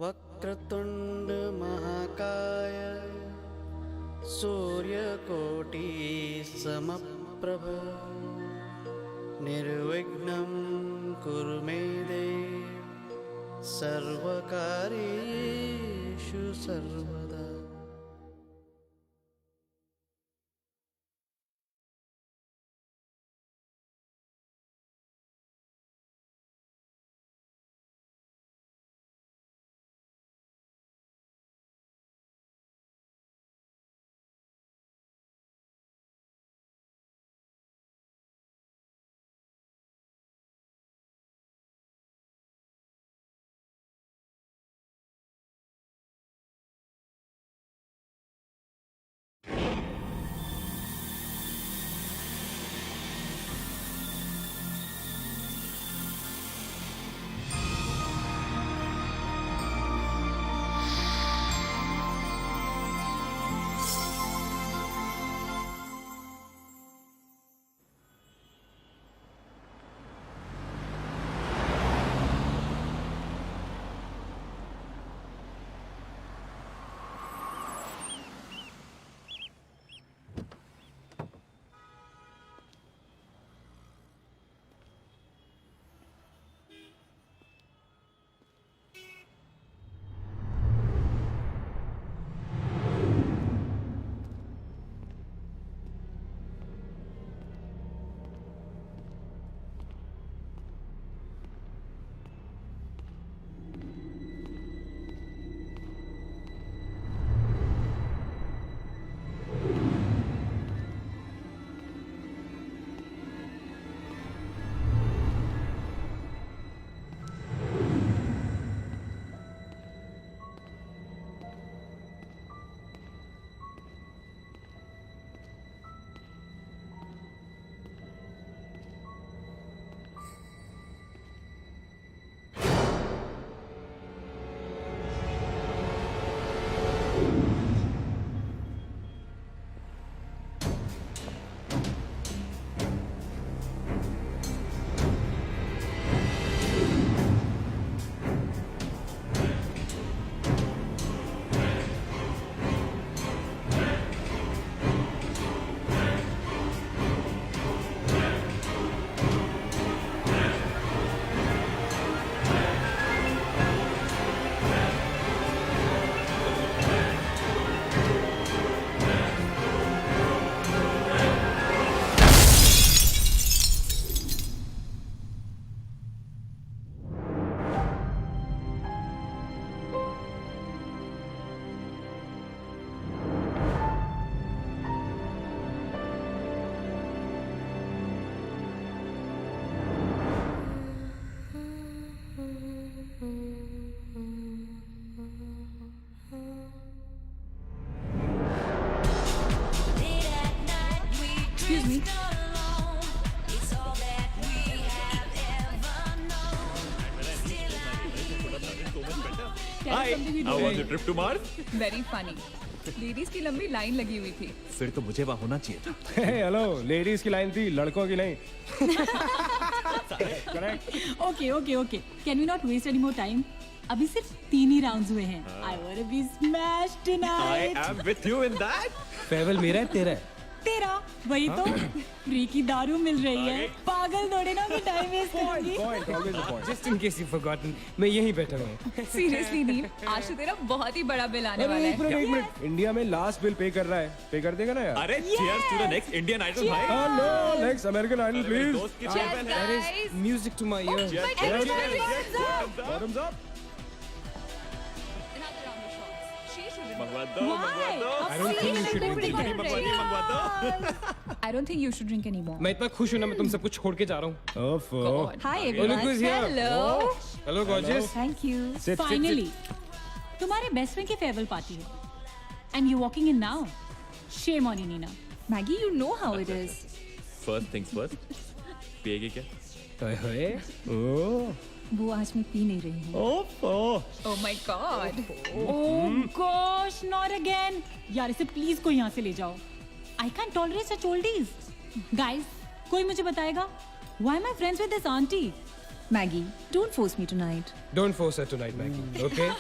वक्रतुंड महाकाय सूर्यकोटि समप्रभ निर्विघ्नं कुरु मे देव सर्वकार्येषु सर्वदा। Excuse me. Hi, how was your trip to Mars? Very funny. Ladies की लंबी लाइन लगी हुई थी. फिर तो मुझे वहाँ होना चाहिए था. हेलो, लेडीज की लाइन थी, लड़कों की नहीं. Okay. Can we not waste any more time? अभी सिर्फ 3 ही राउंड्स हुए हैं. I wanna be smashed tonight. I am with you in that. फेवल मेरा है तेरा है. तेरा वही तो फ्री की दारू मिल रही है. पागल थोड़े ना मैं टाइम वेस्ट करूंगी. Just in case you've forgotten, मैं यहीं बैठा हूँ. सीरियसली नील, आज तो तेरा बहुत ही बड़ा बिल आने वाला है. एक मिनट, इंडिया में लास्ट बिल पे कर रहा है. पे कर देगा ना यार? अरे cheers to the next Indian Idol भाई. No, next American Idol please. दोस्त की Cheers, cheers That guys. is music to my ears. Everybody hands up. Bottoms up. Another round of shots. She should मंगवा दो. I don't think you should drink Everybody anymore. मंगवा दो. I don't think you should drink anymore. मैं इतना खुश हूँ ना, मैं तुम सब कुछ छोड़ के जा रहा हूँ. God. Hi Look everyone. who's here. Hello. Hello gorgeous. Thank you. Finally, तुम्हारे बेस्ट फ्रेंड की फेयरवेल पार्टी है. And you're walking in now. Shame on you, Nina. Maggie, you know how it is. First things first. पिएगी क्या? ओए ओह. वो आज मैं P नहीं रही हूँ. Oh my God. Oh gosh, not again. यार इसे प्लीज कोई यहाँ से ले जाओ. I can't tolerate such oldies. Guys, कोई मुझे बताएगा? Why am I friends with this auntie? Maggi, don't force me tonight. Don't force her tonight, Maggie. Okay?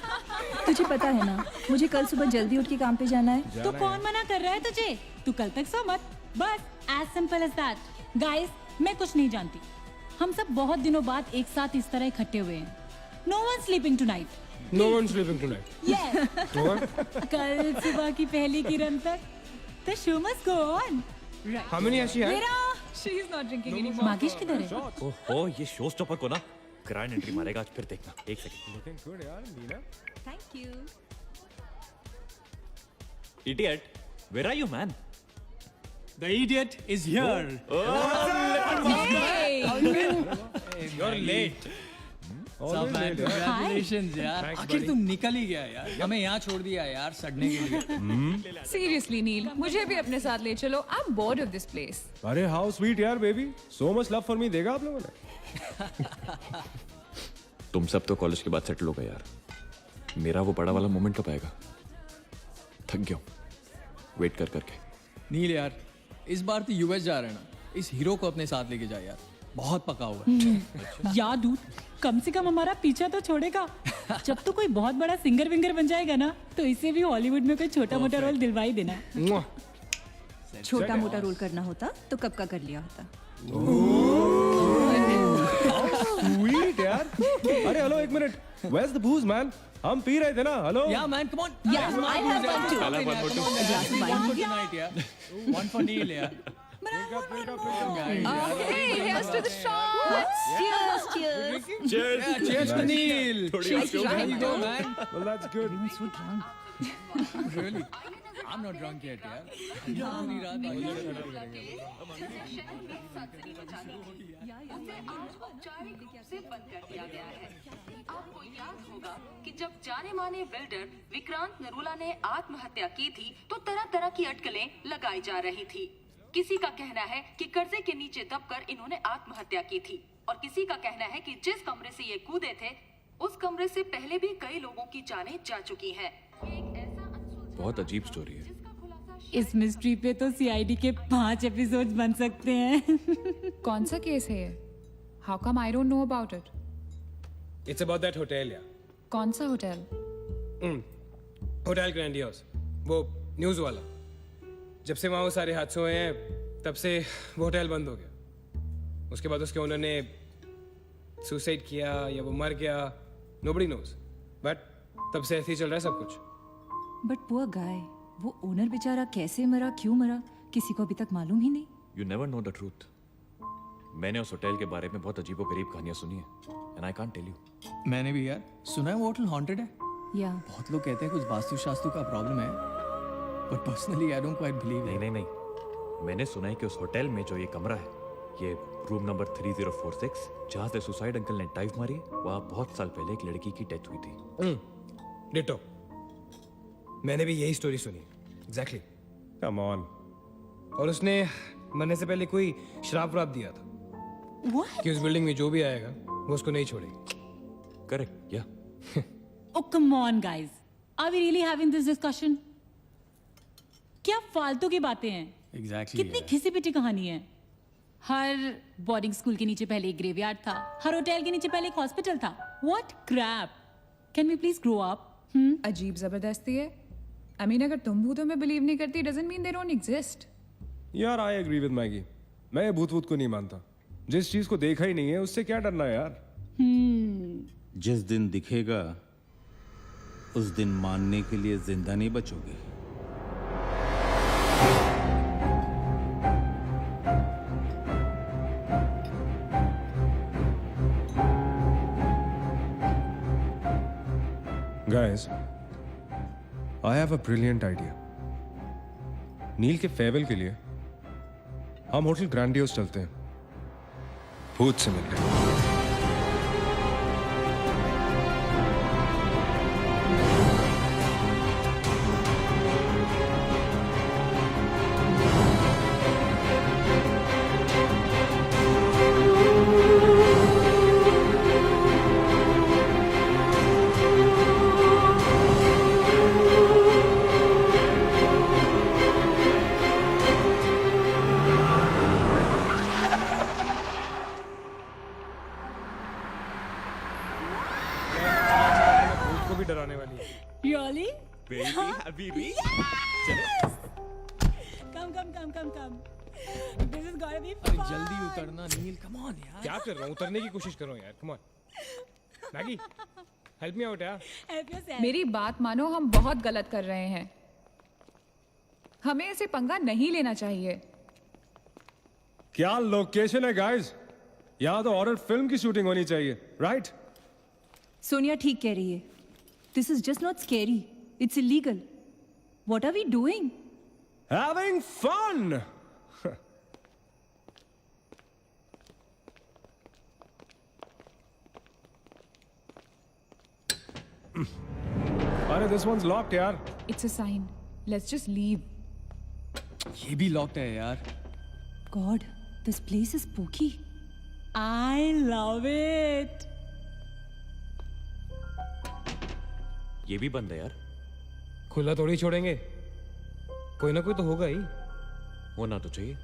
तुझे पता है ना, मुझे कल सुबह जल्दी उठ के काम पे जाना है। तो कौन मना कर रहा है तुझे? तू कल तक सो मत। बस as simple as that. Guys, मैं कुछ नहीं जानती। हम सब बहुत दिनों बाद एक साथ इस तरह इकट्ठे हुए हैं। No one sleeping tonight. No one's sleeping tonight. Yes. What? कल सुबह की पहली किरण तक the show must go on. Right. How many has she had? मेरा She is not drinking anymore. मागिश किधर है? ओहो, ये शो स्टॉपर को ना ग्रैंड एंट्री मारेगा आज, फिर देखना। एक सेकंड। Looking good, यार, Neena. Thank you. Idiot, where are you, man? The idiot is here. You're late. सब man, congratulations यार। Thanks, आखिर buddy. तुम निकल ही गया यार। हमें यहाँ छोड़ दिया यार सड़ने के लिए। Seriously, नील, मुझे भी अपने साथ ले चलो। I'm bored of this place. अरे हाउ स्वीट यार baby, so much love for me देगा आप लोगों ने? तुम सब तो कॉलेज के बाद सेटल हो गए यार। मेरा वो बड़ा वाला मोमेंट कब आएगा? थक गया हूं वेट कर करके। नील यार, इस बार तो यूएस जा रहे हैं ना, इस हीरो को अपने साथ लेके जा यार। बहुत पका हुआ है। या दूध, कम से कम हमारा पीछा तो छोड़ेगा। जब तो कोई बहुत बड़ा सिंगर विंगर बन जाएगा ना, तो इसे भी हॉलीवुड में कोई छोटा मोटा रोल दिलवा ही देना। Mwah. छोटा मोटा रोल करना होता तो कब का कर लिया होता। स्वीट यार। अरे हेलो, एक minute, where's the booze man? हम पी रहे थे ना, hello. Yeah man, come on. Yeah, I have one too. Come on, glass of one wine. for tonight यार। One for Neil यार। Hey, here's to the shots. Cheers, cheers. Yeah, cheers to Neil. Cheers to There you him. go man. Well, that's good. So drunk. Really? I'm not drunk yet यार। पूरी रात औपचारिक रूप से बंद कर दिया गया है। आपको याद होगा कि जब जाने माने बिल्डर विक्रांत नरूला ने आत्महत्या की थी, तो तरह तरह की अटकलें लगाई जा रही थी। किसी का कहना है कि कर्जे के नीचे दबकर इन्होंने आत्महत्या की थी, और किसी का कहना है कि जिस कमरे से ये कूदे थे, उस कमरे से पहले भी कई लोगों की जानें जा चुकी हैं। एक ऐसा अनसुलझा बहुत अजीब स्टोरी है। जिसका खुलासा इस मिस्ट्री पे तो सीआईडी के 5 एपिसोड्स बन सकते हैं। कौन सा केस है ये? How come I don't know about it? It's about that hotel, यार। कौन सा होटल? होटल ग्रैंडियोस, वो न्यूज वाला। जब से वहाँ वो सारे हादसे हुए हैं, तब से वो होटल बंद हो गया। उसके बाद उसके ओनर ने सुसाइड किया या वो मर गया, nobody knows. बट तब से ऐसे ही चल रहा है सब कुछ। बट पुअर गाय, वो ओनर बेचारा कैसे मरा, क्यों मरा, किसी को अभी तक मालूम ही नहीं। You never know the truth. मैंने उस होटल के बारे में बहुत अजीबोगरीब कहानियां सुनी है, and I can't tell you. मैंने भी यार सुना है वो होटल हॉन्टेड है। या बहुत लोग कहते हैं कुछ वास्तु का प्रॉब्लम है, but personally I don't quite believe नहीं नहीं नहीं, मैंने सुना है कि उस होटल में जो ये कमरा है, ये रूम नंबर 3046, जहाँ से सुसाइड अंकल ने डाइव मारी, वहाँ बहुत साल पहले एक लड़की की डेथ हुई थी। डिटो, मैंने भी यही स्टोरी सुनी। एग्जैक्टली। Come on. और उसने मरने से पहले कोई श्राप व्राप दिया था कि उस बिल्डिंग में जो भी आएगा वो उसको नहीं छोड़ेगी। करेक्ट, या Oh come on guys, are we really having this discussion? क्या फालतू की बातें हैं। एग्जैक्टली कितनी घिसी पिटी कहानी है। हर बोर्डिंग स्कूल के नीचे पहले एक ग्रेवयार्ड था, हर होटल के नीचे पहले एक हॉस्पिटल था। What crap! Can we please grow up? अजीब जबरदस्ती है। I mean, अगर तुम भूतों में बिलीव नहीं करती, doesn't mean they don't exist. यार आई एग्री विद मैगी। मैं ये भूत को नहीं मानता। जिस चीज को देखा ही नहीं है उससे क्या डरना है यार। जिस दिन दिखेगा उस दिन मानने के लिए जिंदा नहीं बचोगे। Guys, I have a brilliant idea. नील के फेयरवेल के लिए हम होटल ग्रैंडियोस चलते हैं, भूत से मिलने। बीबी Come, come, come, come, come. This is gonna be अरे fun. जल्दी उतरना नील, कम ऑन यार। क्या कर रहा हूँ? उतरने की कोशिश कर रहा हूँ यार, come on. Maggi, help me out यार। Help yourself. मेरी बात मानो, हम बहुत गलत कर रहे हैं। हमें ऐसे पंगा नहीं लेना चाहिए। क्या लोकेशन है गाइस? यहाँ तो हॉरर फिल्म की शूटिंग होनी चाहिए, राइट? सोनिया ठीक कह रही है. This is just not scary. It's illegal. What are we doing? Having fun. अरे this one's locked यार. It's a sign. Let's just leave. ये भी लॉक्ड है यार। God, this place is spooky. I love it. ये भी बंद है यार। खुला थोड़ी छोड़ेंगे, कोई ना कोई तो होगा ही। होना तो चाहिए।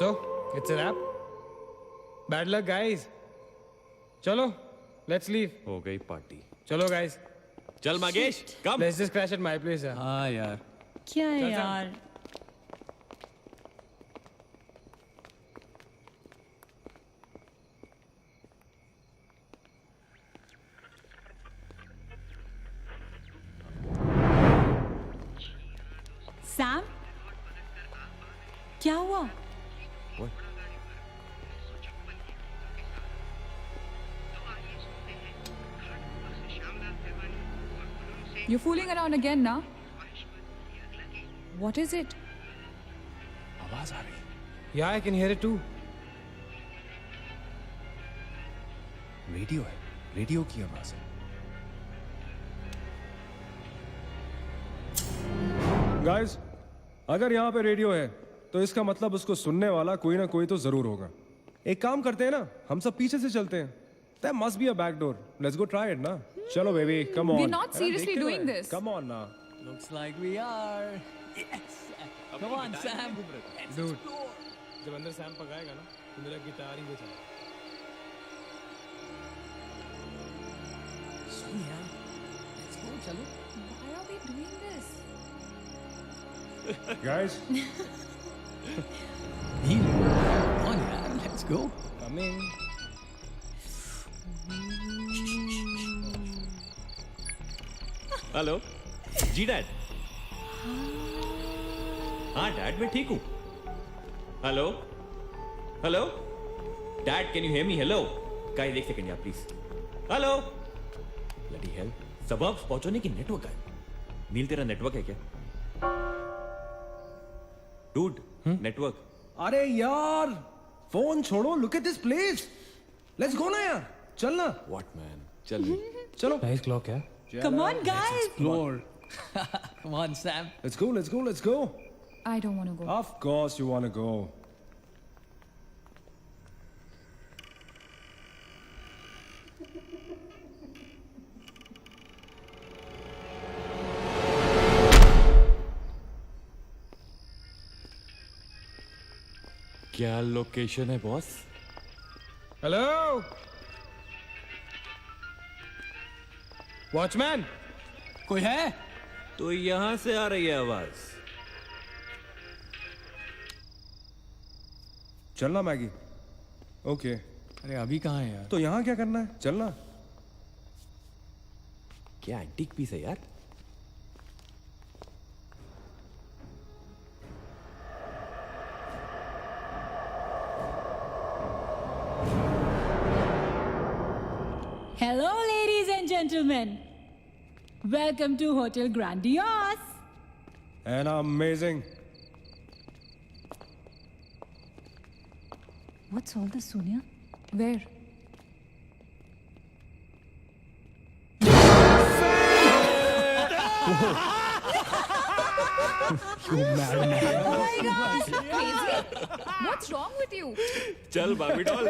So, it's a wrap. Bad luck, guys. चलो, let's leave. हो गई पार्टी। चलो, guys. चल मगेश, कम। Let's just crash at my place. यार। हाँ यार। क्या है चल, चल। यार? सैम, क्या हुआ? You're fooling around again now? What is it? आवाज आ रही है. Yeah, I can hear it too. Radio है. रेडियो की आवाज है. गाइस, अगर यहाँ पे रेडियो है तो इसका मतलब उसको सुनने वाला कोई ना कोई तो जरूर होगा. एक काम करते हैं ना, हम सब पीछे से चलते हैं. There must be a back door. Let's go try it ना. चलो baby, come on. We're not seriously देखते doing रहे. this. Come on ना. Looks like we are. Yes. Come on, Sam. Dude, जब अंदर सैम पकाएगा ना, तो मेरा गिटार ही बचा. Sonia, let's go, चलो. Why are we doing this? Guys, Neil, come on यार, let's go. Come in. Hello जी डैड। हाँ डैड, मैं ठीक हूँ। Hello hello dad, can you hear me? Hello guys, एक सेकंड यार प्लीज। हेलो ब्लडी हेल, सबब्स पहुंचने की नेटवर्क है। नील, तेरा नेटवर्क है क्या? Dude, network. अरे यार, फोन छोड़ो. Look at this place. Let's go ना यार. चल ना. व्हाट मैन, चल चलो. Nice clock, yeah. Come on, guys. Explore. Come on, Sam. Let's go. Let's go. Let's go. I don't want to go. Of course you want to go. क्या location है boss? Hello. Watchman. कोई है? तो यहां से आ रही है आवाज। चलना मैगी. ओके. अरे अभी कहाँ है यार? तो यहाँ क्या करना है? चलना. क्या एंटीक पीस है यार? Hello, ladies and gentlemen. Welcome to Hotel Grandiose. And amazing. What's all this, Sonia? Where? What's wrong with you? चल Barbie doll.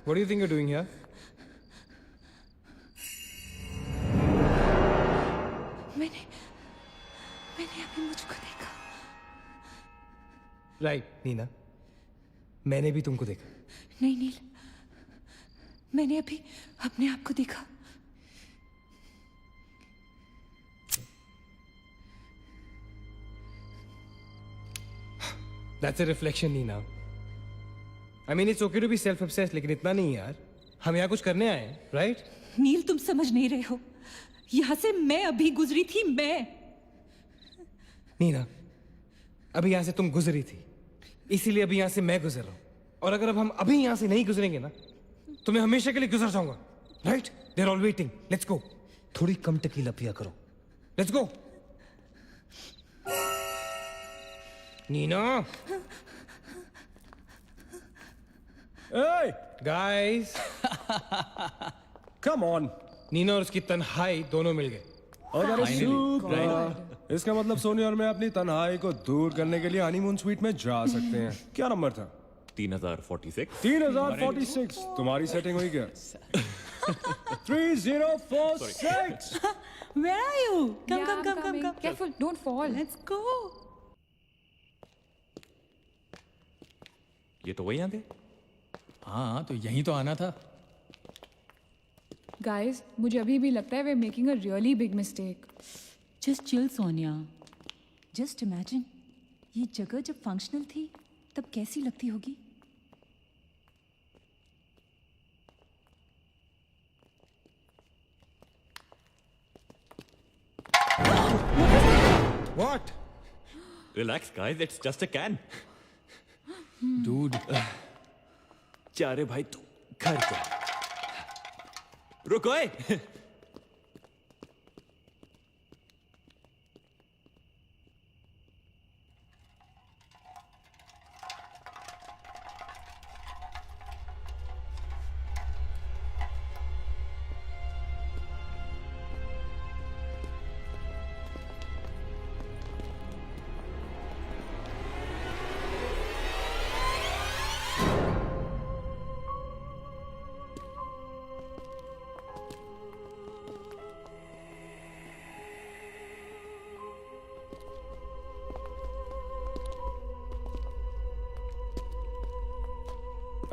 What do you think you're doing here? मैंने अभी मुझको देखा. Right, नीना. मैंने भी तुमको देखा. नहीं नील, मैंने अभी अपने आप को देखा. That's a reflection, Neena. I mean, it's okay to be self-obsessed, लेकिन इतना नहीं यार. हम यहाँ कुछ करने आए हैं, right? नील तुम समझ नहीं रहे हो. यहाँ से मैं अभी गुजरी थी. मैं नीना, अभी यहाँ से तुम गुजरी थी, इसीलिए अभी यहाँ से मैं गुजर रहा हूँ. और अगर अब हम अभी यहाँ से नहीं गुजरेंगे ना, तो मैं हमेशा के लिए गुजर जाऊंगा. Right? They're all waiting. Let's go. थोड़ी कम टकीला पिया करो. Let's go. Neena. Hey, Guys. come on. Neena और उसकी तन्हाई दोनों मिल गए. Oh, that is super. इसका मतलब सोनी और मैं अपनी तन्हाई को दूर करने के लिए हनीमून स्वीट में जा सकते हैं. क्या नंबर था? 3046. 3046. तुम्हारी सेटिंग हुई क्या? 3046. Where are you? Come, Yeah, come, I'm come, come, coming. come. Careful, don't fall. Let's go. ये तो वही आते. हाँ तो यहीं तो आना था. Guys, मुझे अभी भी लगता है we're making a really big mistake. Just chill, Sonia. Just imagine, ये जगह जब फंक्शनल थी तब कैसी लगती होगी. What? Relax, guys. It's just a can. Dude. जा रे भाई तू घर जा. रुको ए.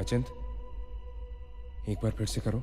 अचिंत, एक बार फिर से करो.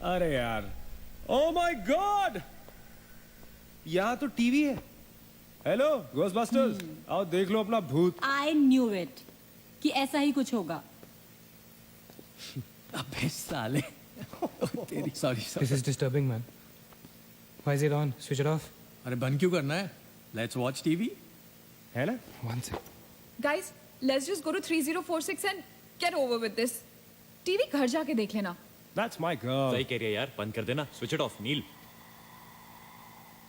अरे यार, ओ माय गॉड, यहाँ तो टीवी है। हेलो घोस्टबस्टर्स, आओ देख लो अपना भूत। आई न्यू इट कि ऐसा ही कुछ होगा। अबे साले तेरी sorry This is disturbing, man. Why is it on? Switch it off. अरे बंद क्यों करना है? Let's watch TV. है ना? One sec. Guys, let's just go to 3046 and get over with this. TV घर जाके देख लेना। That's my girl. सही कह रही है यार, बंद कर देना, स्विच इट ऑफ नील।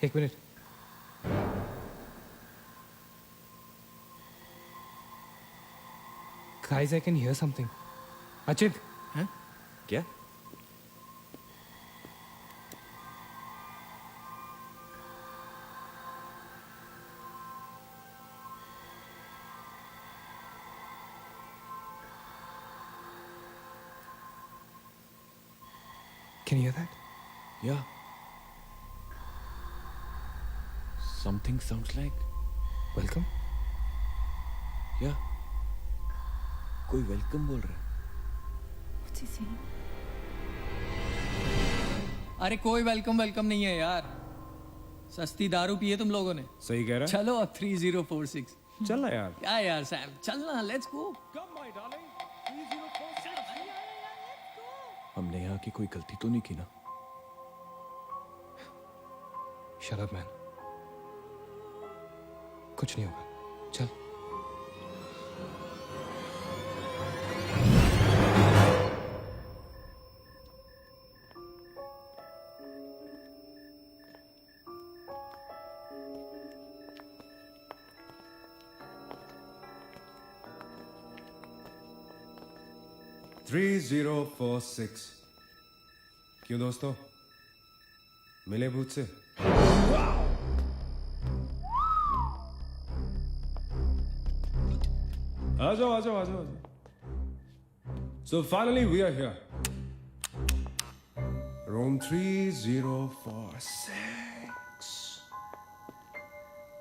एक minute. Guys, I can hear something. Achit, हैं? क्या? can you hear that? Yeah. Something sounds like. Welcome. Yeah. कोई वेलकम बोल रहा है। What's he saying? अरे कोई वेलकम नहीं है यार। सस्ती दारू पिए तुम लोगों ने। सही कह रहा है। चलो अब 3046। चल ना यार। क्या यार सैम, चलना, let's go. Come my darling, 3046. हमने यहाँ की कोई गलती तो नहीं की ना? Shut up, man. कुछ नहीं होगा। चल। थ्री 3046। क्यों दोस्तों, मिले भूत से? आ जाओ आ जाओ आ जाओ। So finally we are here. Room 3046.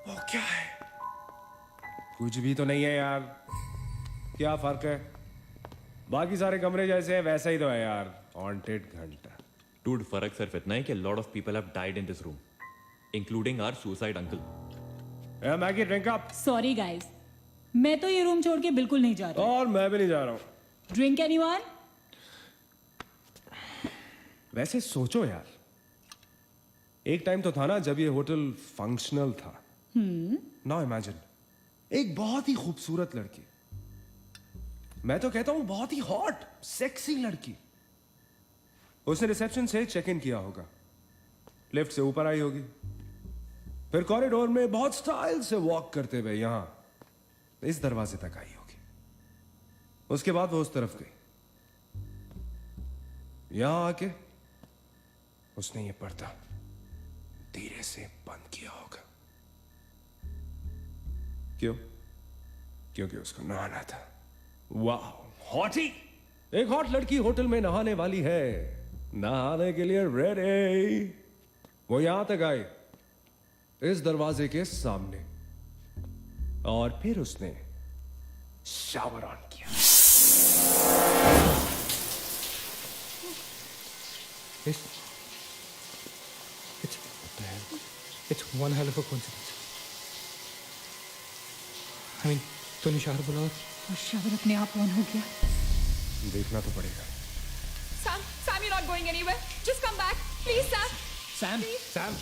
वो क्या है? कुछ भी तो नहीं है यार। क्या फर्क है? बाकी सारे कमरे जैसे है वैसा ही तो है यार। हॉन्टेड घंटा। Dude, फर्क सिर्फ इतना है कि lot of people have died in this room, including our suicide uncle. Yeah, Maggie, drink up. Sorry guys, मैं तो ये रूम छोड़ के बिल्कुल नहीं जा रही। और मैं भी नहीं जा रहा हूँ। Drink anyone? वैसे सोचो यार, एक टाइम तो था ना जब ये होटल फंक्शनल था। नाउ इमेजिन, एक बहुत ही खूबसूरत लड़की, मैं तो कहता हूं बहुत ही हॉट सेक्सी लड़की, उसने रिसेप्शन से चेक इन किया होगा, लिफ्ट से ऊपर आई होगी, फिर कॉरिडोर में बहुत स्टाइल से वॉक करते हुए यहां इस दरवाजे तक आई होगी। उसके बाद वो उस तरफ गई, यहां आके उसने ये पर्दा धीरे से बंद किया होगा। क्यों? क्योंकि उसको नहाना था। वाह, हॉटी! एक हॉट लड़की होटल में नहाने वाली है, नहाने के लिए रेडी। वो यहां तक आई, इस दरवाजे के सामने, और फिर उसने शावर ऑन किया। It's one hell of a coincidence. I mean, तूने शावर बोला और शावर अपने आप ऑन हो गया। देखना तो पड़ेगा। Sam, you're not going anywhere. Just come back. Please, Sam. Sam, Sam.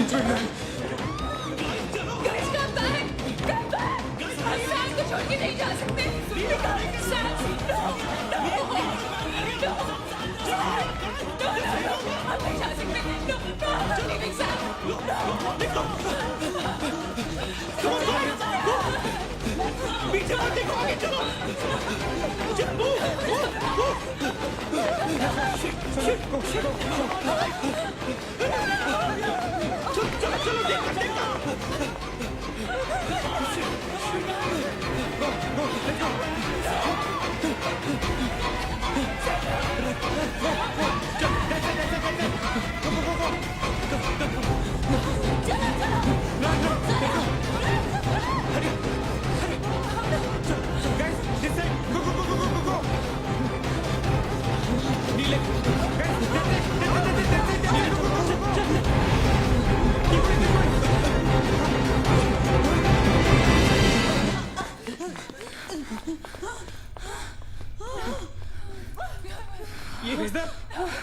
Guys, come back! Come back! हम सैम को छोड़ के नहीं जा सकते। सैम, no, no, no, हम नहीं जा सकते। No, no, I'm not leaving Sam. पीछे मत देखो, आगे चलो। चलो, चलो, देखो।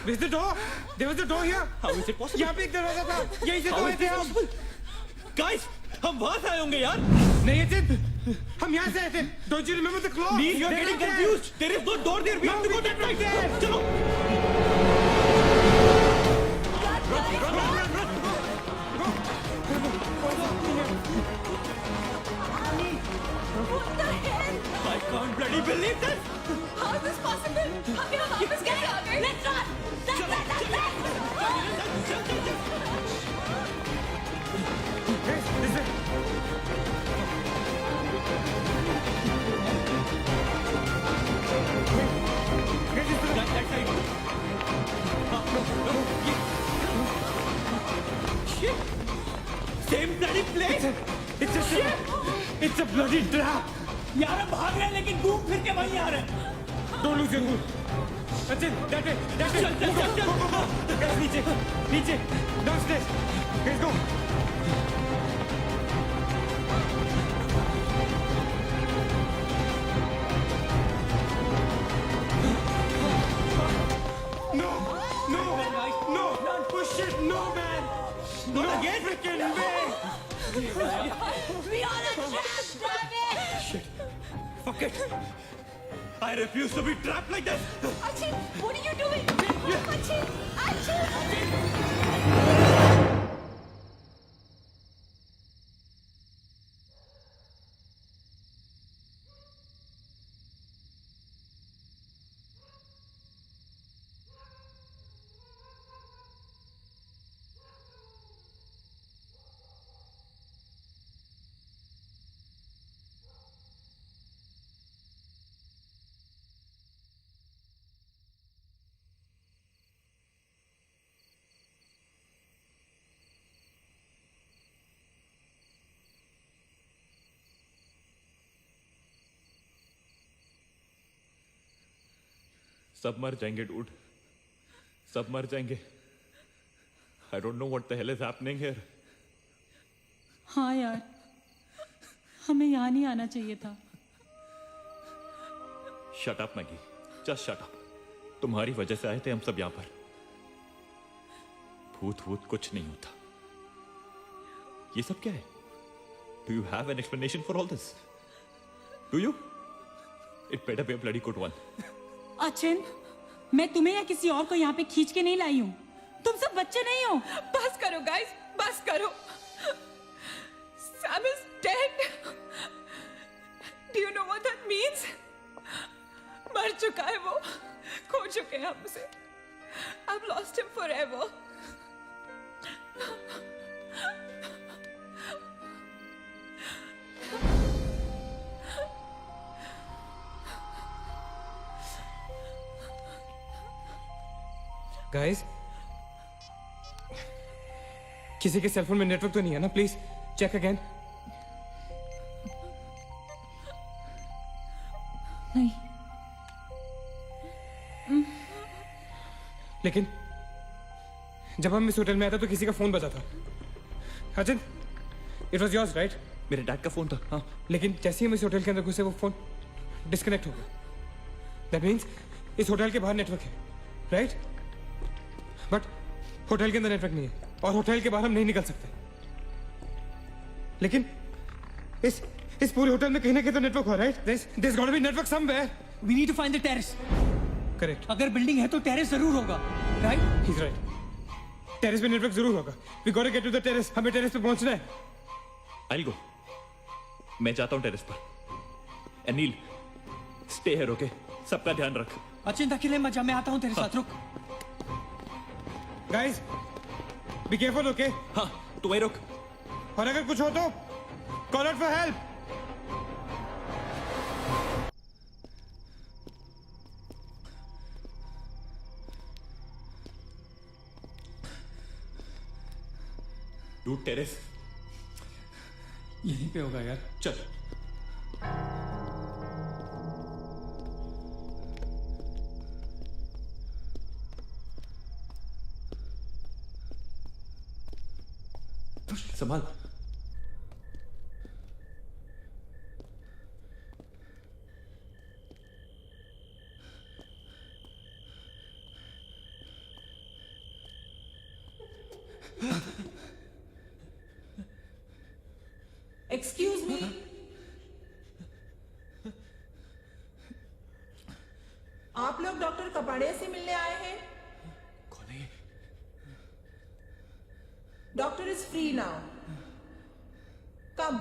Is the door? There was a door here. How is it possible? यहाँ पे एक दरवाजा था। यहीं से तो आए थे हम। Guys, हम वहाँ से आए होंगे यार। नहीं अचित, हम यहाँ से आए थे। Don't you remember the claw? Neil, you're getting confused. There is no door there. We have to go that right. चलो। I can't bloody believe this. How is this possible? हम यहाँ वापस कैसे आ गए? Let's run! Same bloody place. It's a bloody trap. यार हम भाग रहे हैं लेकिन घूम फिर के वहीं आ रहे हैं। Don't lose your cool. Achin, that way. चल। Guys, नीचे. Downstairs. Guys, go. No. Push it. No, man. Not again. Freaking way. We are a trap, damn it! Fuck it. I refuse to be trapped like this. Achin, what are you doing? Achin! सब मर जाएंगे dude, सब मर जाएंगे। I don't know what the hell is happening here. हाँ यार, हमें यहाँ नहीं आना चाहिए था। Shut up Maggi, just shut up. तुम्हारी वजह से आए थे हम सब यहाँ पर। भूत कुछ नहीं होता। ये सब क्या है? Do you have an explanation for all this? Do you? It better be a bloody good one. Achin, मैं तुम्हें या किसी और को यहाँ पे खींच के नहीं लाई हूँ। तुम सब बच्चे नहीं हो। बस करो गाइस, बस करो। Sam is dead. Do you know what that means? मर चुका है वो, खो चुके हैं हमसे। I've lost him forever. Guys, किसी के सेलफोन में नेटवर्क तो नहीं है ना? Please check again. नहीं। लेकिन जब हम इस होटल में आए थे तो किसी का फोन बजा था। Achin, it was yours right? मेरे डैड का फोन था। हाँ, लेकिन जैसे ही हम इस होटल के अंदर घुसे वो फोन डिस्कनेक्ट हो गया। दैट मीन्स इस होटल के बाहर नेटवर्क है, राइट? बट होटल के अंदर नेटवर्क नहीं है। और होटल के बाहर हम नहीं निकल सकते। लेकिन इस पूरे होटल में कहीं ना कहीं तो नेटवर्क हो, right? There's got to be network somewhere. We need to find the terrace. Correct. अगर बिल्डिंग है तो टेरेस जरूर होगा, राइट? He's right. टेरेस पे नेटवर्क जरूर होगा। We got to get to the terrace. हमें टेरेस पे पहुंचना है। I'll go. मैं जाता हूँ टेरेस पर। Anil, stay here, okay? सबका ध्यान रख। अचिंता के लिए मजा, मैं आता हूँ तेरे साथ, रुक। Guys, be careful, okay? हाँ, तू वहीं रुक। और अगर कुछ हो तो call out for help. Dude, terrace यहीं पे होगा यार। चल। संभाल। एक्सक्यूज मी, आप लोग डॉक्टर कपाड़िया से मिलने आए हैं? कौन है ये? डॉक्टर इज फ्री नाउ, कम।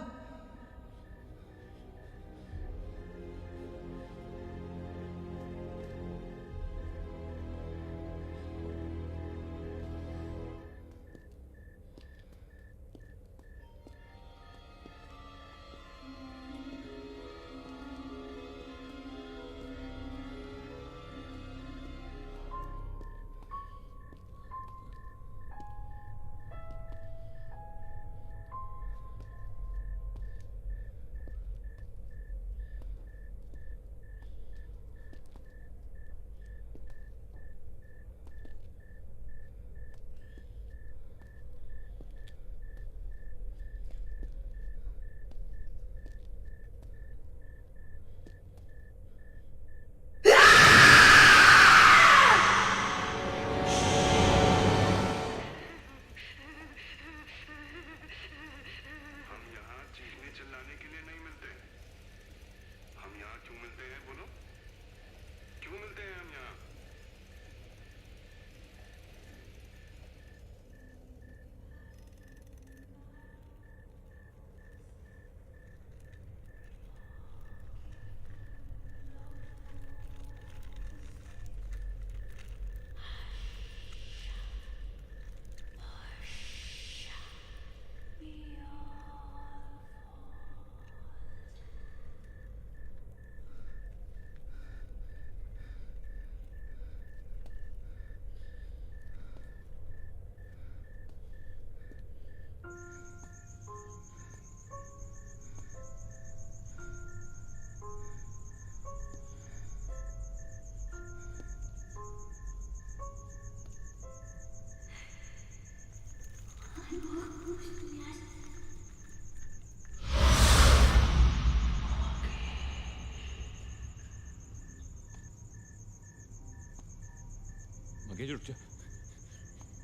मंगेश उठ जा।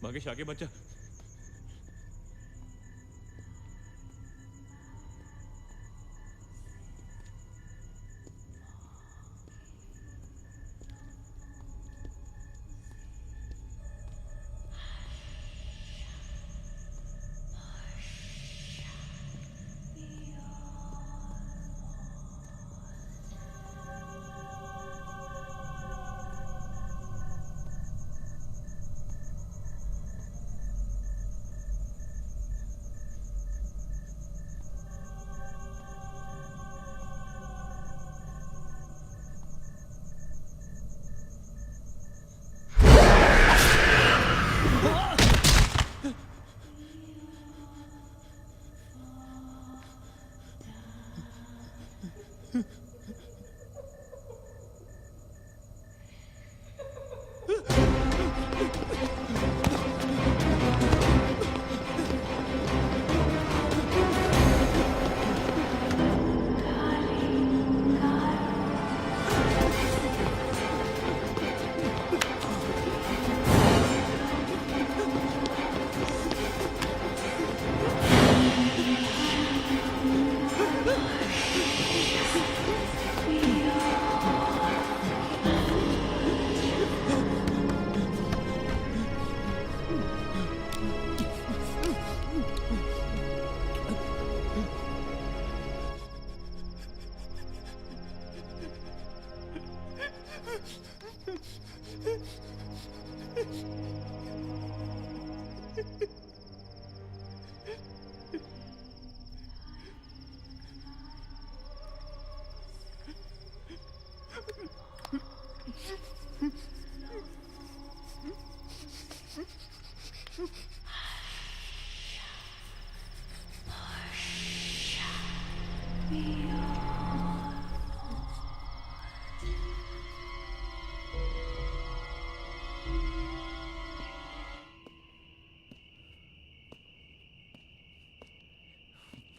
मंगेश आगे मत जा।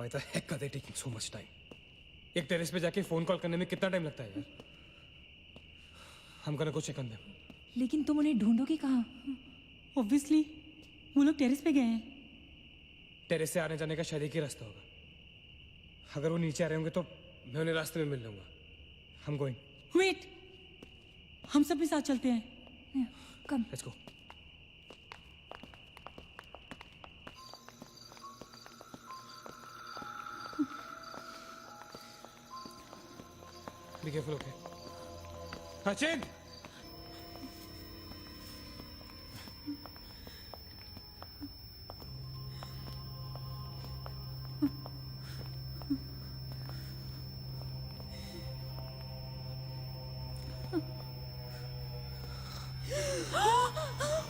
Why the heck are they taking so much time? एक टेरेस पे जाके फोन कॉल करने में कितना टाइम लगता है यार? हम gonna go check on them. लेकिन तुम उन्हें ढूंढोगे कहाँ? ऑब्वियसली वो लोग टेरेस पे गए हैं। टेरेस से आने जाने का शायद एक ही रास्ता होगा। अगर वो नीचे आ रहे होंगे तो मैं उन्हें रास्ते में मिल लूंगा। हम गोइंग। वेट, हम सब भी साथ चलते हैं। Come. Let's go. Be careful, okay? Achin!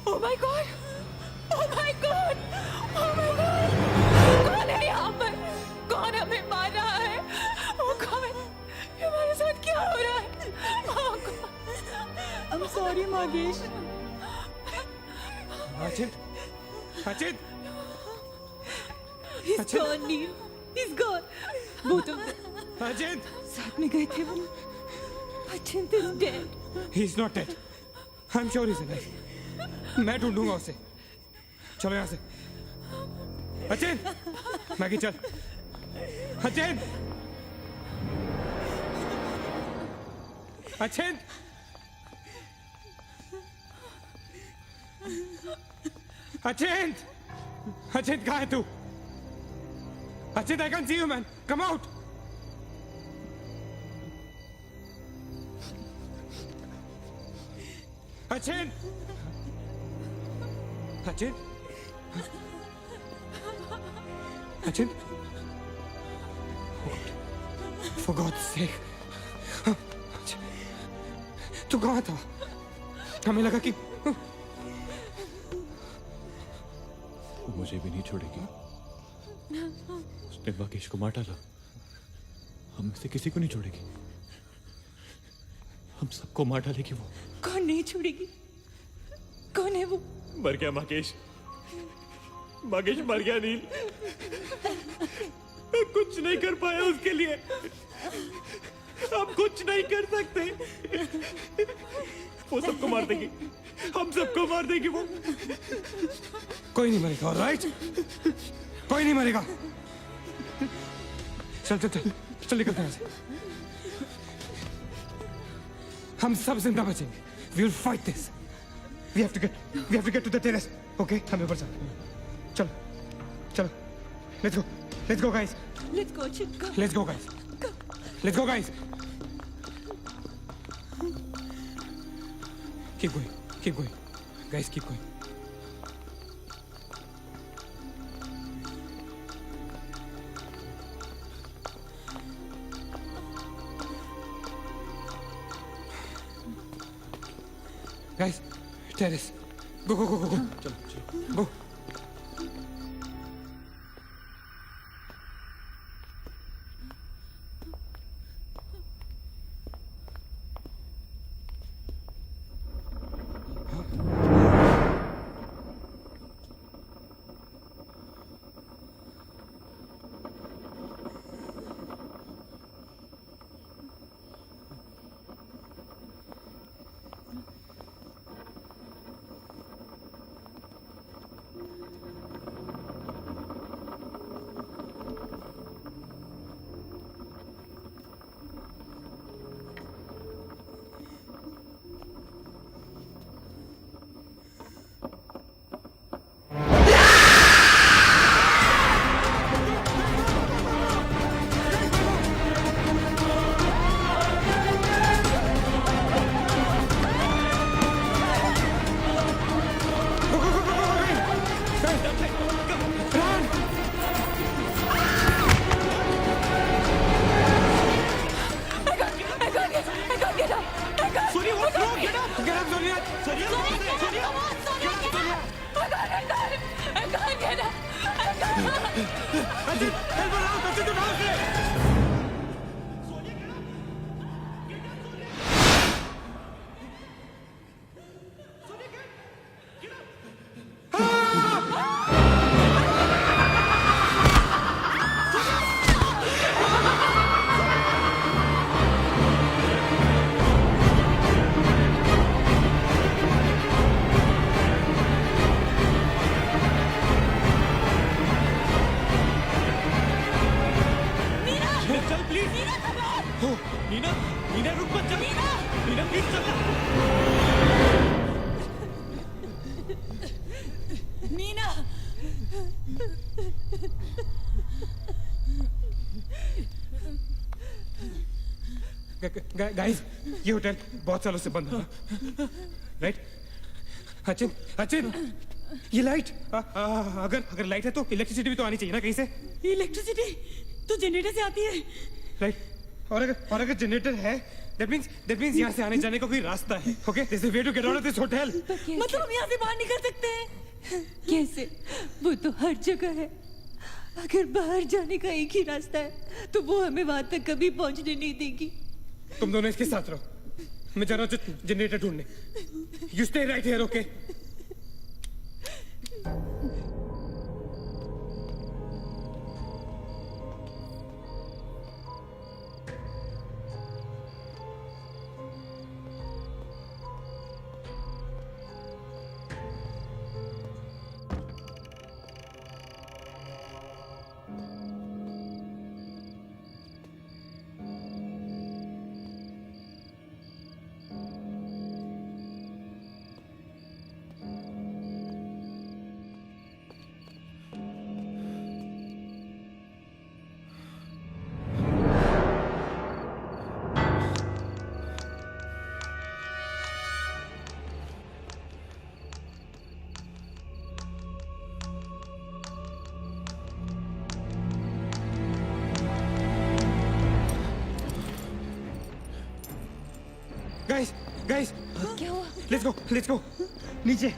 Oh my God! Oh my God! Oh my God! कौन है यहाँ पर? कौन हमें मार रहा है? Oh God! ये हमारे साथ क्या हो रहा है? Oh God! I'm sorry, मागेश। Achin! Achin! He's gone, Neil. He's gone. Both of them. Achin! साथ में गए थे वो. Achint is dead. He's not dead. I'm sure he's alive. मैं ढूंढूंगा उसे। चलो यहाँ से। अचिन! मैगी चल। अचिन! अचिन! अचिन! अचिन कहाँ है तू? Achin, I can't see you, man. Come out. Achin! Achin? Achin? For God's sake. तू कहाँ था? हमें लगा कि मुझे भी नहीं छोड़ेगी। उसने मागेश को मार डाला। हम में से किसी को नहीं छोड़ेगी। हम सबको मार डालेगी वो। कौन नहीं छोड़ेगी? कौन है वो? मर गया मागेश। मागेश मर गया नील। मैं कुछ नहीं कर पाया उसके लिए। हम कुछ नहीं कर सकते। वो सबको मार देगी। हम सबको मार देगी वो। कोई नहीं मरेगा, ऑलराइट? कोई नहीं मरेगा। चल चल चल चल निकलते हैं यहाँ से। हम सब जिंदा बचेंगे। We will fight this. We have to get to the terrace. Okay? हमें ऊपर चलो, चलो, let's go guys. Let's go, Achint. Come. Let's go guys. Let's go guys. Keep going, guys, keep going. Guys, terrace. Go. चलो, go. चल please. हो नीना, नीना रुक मत, चल नीना प्लीज चल। नीना गाइस, ये होटल बहुत सालों से बंद है, राइट? अचिन, अचिन, ये लाइट, अगर लाइट है तो इलेक्ट्रिसिटी भी तो आनी चाहिए ना कहीं से। इलेक्ट्रिसिटी तो जनरेटर से आती है, राइट? और अगर जनरेटर है, that means यहाँ से आने जाने का कोई रास्ता है, okay? There's a way to get out of this hotel. मतलब हम यहाँ से बाहर निकल सकते हैं? कैसे? वो तो हर जगह है। अगर बाहर जाने का एक ही रास्ता है तो वो हमें वहां तक कभी पहुंचने नहीं देगी। तुम दोनों इसके साथ रहो, मैं जा रहा हूँ जनरेटर ढूंढने। You stay right here, okay? Guys, क्या हुआ? लेट्स गो नीचे।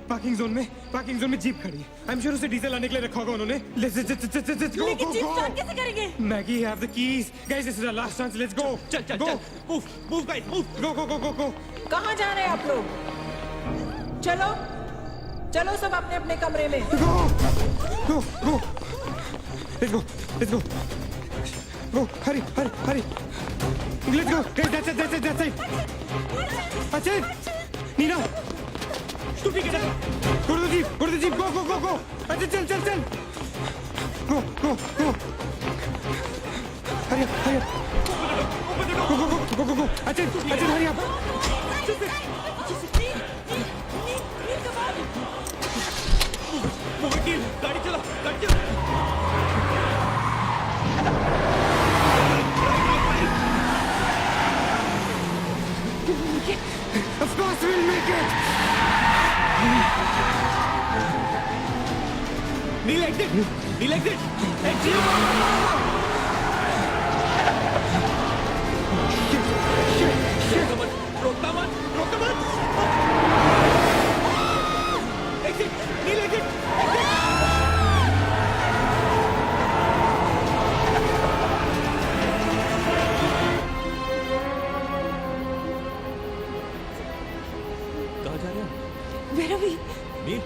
पार्किंग जोन में जीप खड़ी है। आई एम श्योर उसे डीजल लाने के लिए रखा होगा उन्होंने। Let's go. लेकिन जीप स्टार्ट कैसे करेंगे? Maggie have the keys. Guys, this is our last chance. Let's go. चल मूव गाइस मूव। गो। कहाँ जा रहे हैं आप लोग? चलो सब अपने अपने कमरे में। Go. Let's go. Hurry. Let's go. Guys, that's it. Achin! Nina! Stupid get up. Go to the jeep. Go. Achin, chal. Go. Hurry up. Go. Achin, hurry up. गाड़ी चला। Of course we'll make it! Kneel exit! Exit! Shit! रोकता मत! Exit! Kneel exit! कहाँ जा रहे हो? Where are we? Nil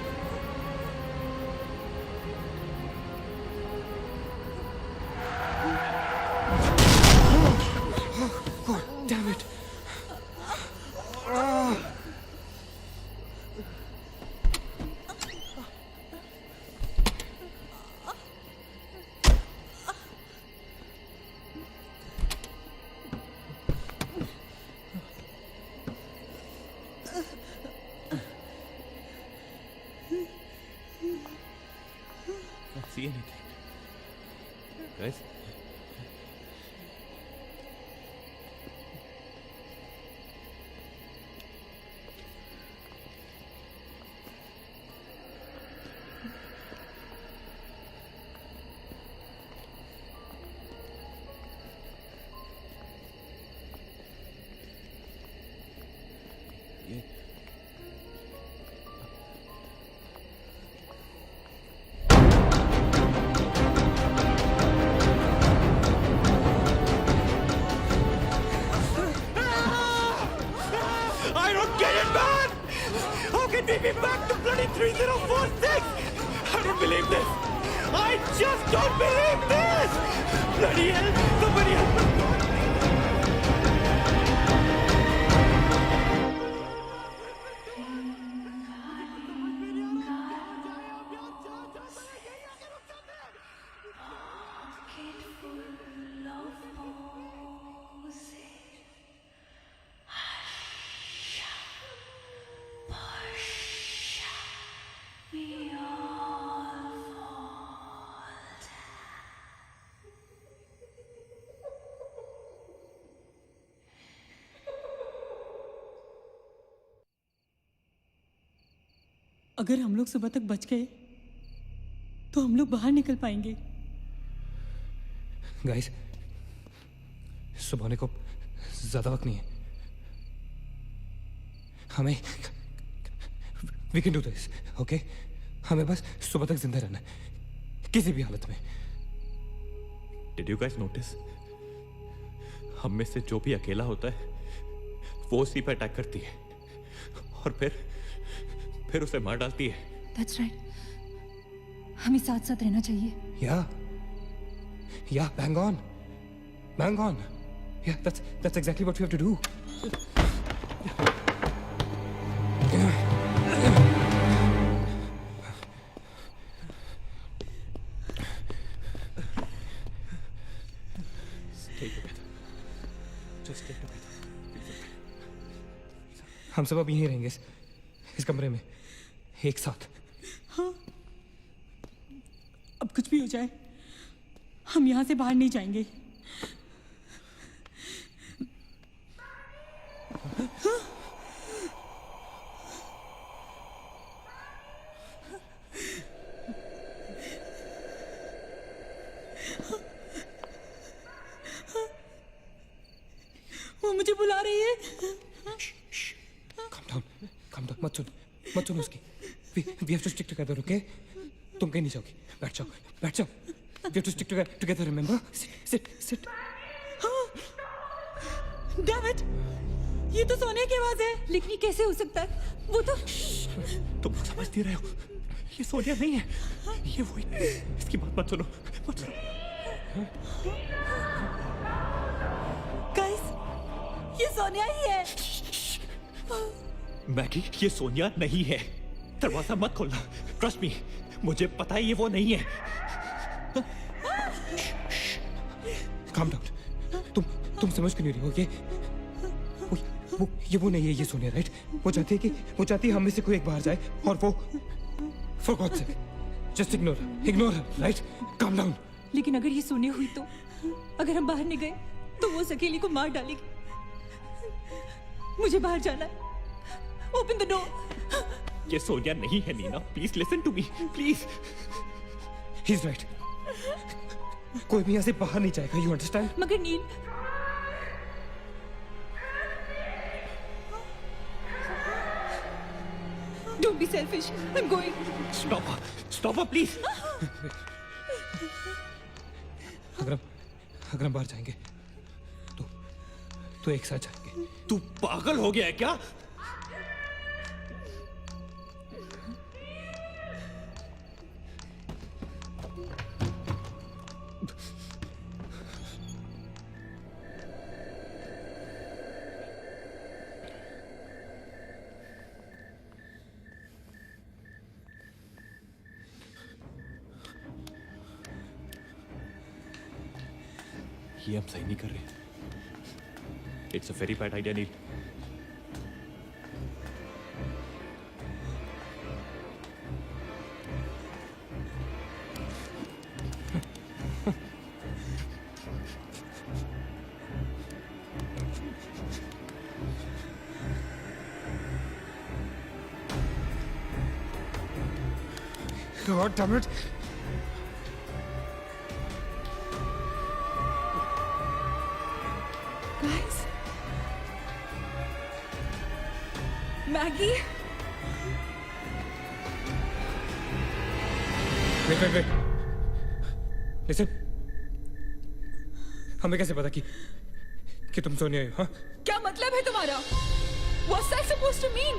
Damn it! Can't see anything. Guys? ये I don't get it, man! How can we be back to bloody 3046? I don't believe this! I just don't believe this! Bloody hell! Somebody help me! अगर हम लोग सुबह तक बच गए तो हम लोग बाहर निकल पाएंगे। गाइस, सुबह होने को ज्यादा वक्त नहीं है। हमें we can do this, okay? हमें बस सुबह तक जिंदा रहना है, किसी भी हालत में। Did you guys notice? हम में से जो भी अकेला होता है वो उसी पर अटैक करती है और फिर उसे मार डालती है। That's right. हमें साथ साथ रहना चाहिए। Yeah, bang on. Yeah, that's exactly what we have to do. Stay together. Just stay together. हम सब अब यहीं रहेंगे इस कमरे में एक साथ। हाँ, अब कुछ भी हो जाए हम यहाँ से बाहर नहीं जाएंगे। वो मुझे बुला रही है। Calm down, मत सुन उसकी। We have to stick together, okay? तुम कहीं नहीं जाओगी, बैठ जाओ। We have to stick together, remember? Sit. Damn it! ये तो सोने की आवाज है। लेकिन ये कैसे हो सकता है? वो तो तुम समझती रहे हो, ये सोनिया नहीं है, ये वही। इसकी बात मत सुनो। गाइस, ये सोनिया ही है। मैगी, ये सोनिया नहीं है। दरवाजा मत खोलना। ट्रस्ट मी, मुझे पता है ये वो नहीं है। Calm down. तुम समझ क्यों नहीं रही हो? ये वो नहीं है, ये सोनिया, राइट? वो चाहती है हम में से कोई एक बाहर जाए और वो for God's sake, just ignore her, right? Calm down. लेकिन अगर ये सोनिया हुई तो अगर हम बाहर नहीं गए तो वो सकेली को मार डालेगी। मुझे बाहर जाना है। Open the door. ये सोनिया नहीं है Neena. Please listen to me, please. He's right. कोई भी यहाँ से बाहर नहीं जाएगा, you understand? मगर नील, don't be selfish. I'm going. Stop her, please. अगर हम बाहर जाएंगे तो एक साथ जाएंगे। तू पागल हो गया है क्या? ये हम सही नहीं कर रहे। It's a very bad idea Neel. God damn it. Guys, Maggie. Wait. Listen. हमें कैसे पता कि तुम सोनिया हो? हाँ? क्या मतलब है तुम्हारा? What's that supposed to mean?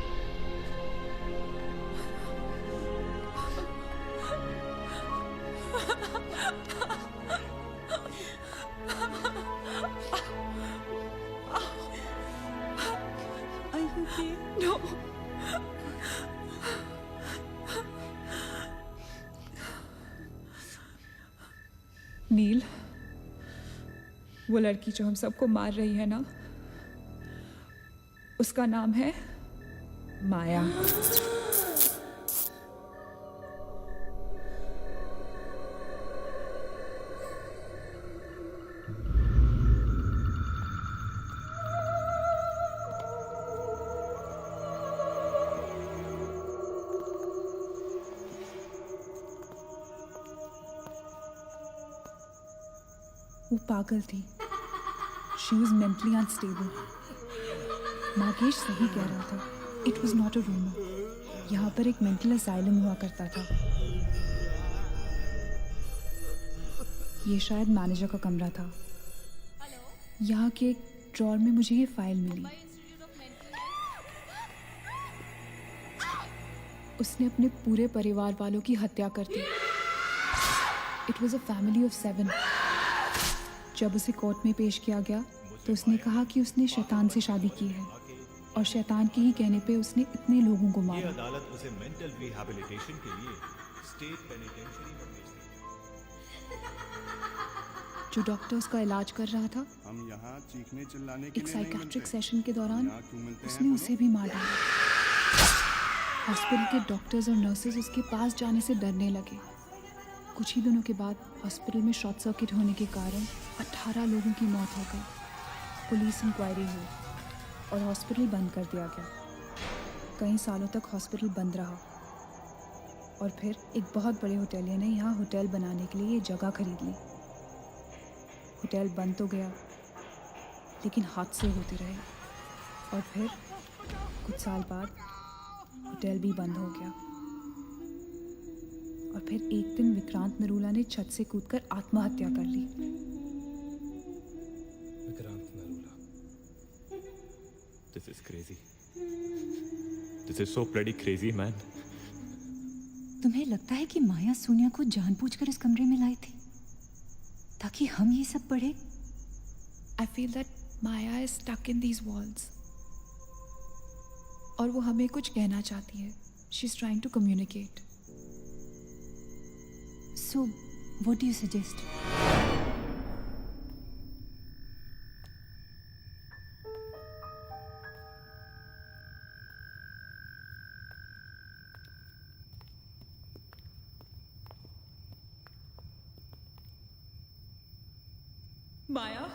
Are you okay? No. नील, वो लड़की जो हम सबको मार रही है ना, उसका नाम है माया। वो पागल थी। She was mentally unstable. Nagesh सही कह रहा था, it was not a rumour. यहाँ पर एक मेंटल असाइलम हुआ करता था। ये शायद मैनेजर का कमरा था। यहाँ के एक ड्रॉर में मुझे ये फाइल मिली। उसने अपने पूरे परिवार वालों की हत्या कर दी। It was a family of 7। जब उसे कोर्ट में पेश किया गया तो उसने कहा कि उसने शैतान से शादी की है और शैतान के ही कहने पे उसने इतने लोगों को मारा। अदालत उसे मेंटल रिहैबिलिटेशन के लिए स्टेट पेनिटेंशियरी में भेज दी। जो डॉक्टर उसका इलाज कर रहा था, हम यहाँ चीखने चिल्लाने के एक लिए नहीं साइकेट्रिक मिलते। सेशन के दौरान यहाँ क्यों मिलते हैं उसने उसे भी मार डाला। हॉस्पिटल के डॉक्टर्स और नर्सेज उसके पास जाने से डरने लगे। कुछ ही दिनों के बाद हॉस्पिटल में शॉर्ट सर्किट होने के कारण 18 लोगों की मौत हो गई। पुलिस इंक्वायरी हुई और हॉस्पिटल बंद कर दिया गया। कई सालों तक हॉस्पिटल बंद रहा और फिर एक बहुत बड़े होटलियर ने यहाँ होटल बनाने के लिए ये जगह खरीद ली। होटल बंद तो गया, लेकिन हादसे होते रहे और फिर कुछ साल बाद होटल भी बंद हो गया। और फिर एक दिन विक्रांत नरूला ने छत से कूदकर आत्महत्या कर ली। Vikrant Narula. This is crazy. This is so bloody crazy, man. तुम्हें लगता है कि माया सोनिया को जानबूझकर इस कमरे में लाई थी ताकि हम ये सब पढ़े? I feel that Maya is stuck in these walls. और वो हमें कुछ कहना चाहती है। She's trying to communicate. So, what do you suggest? माया,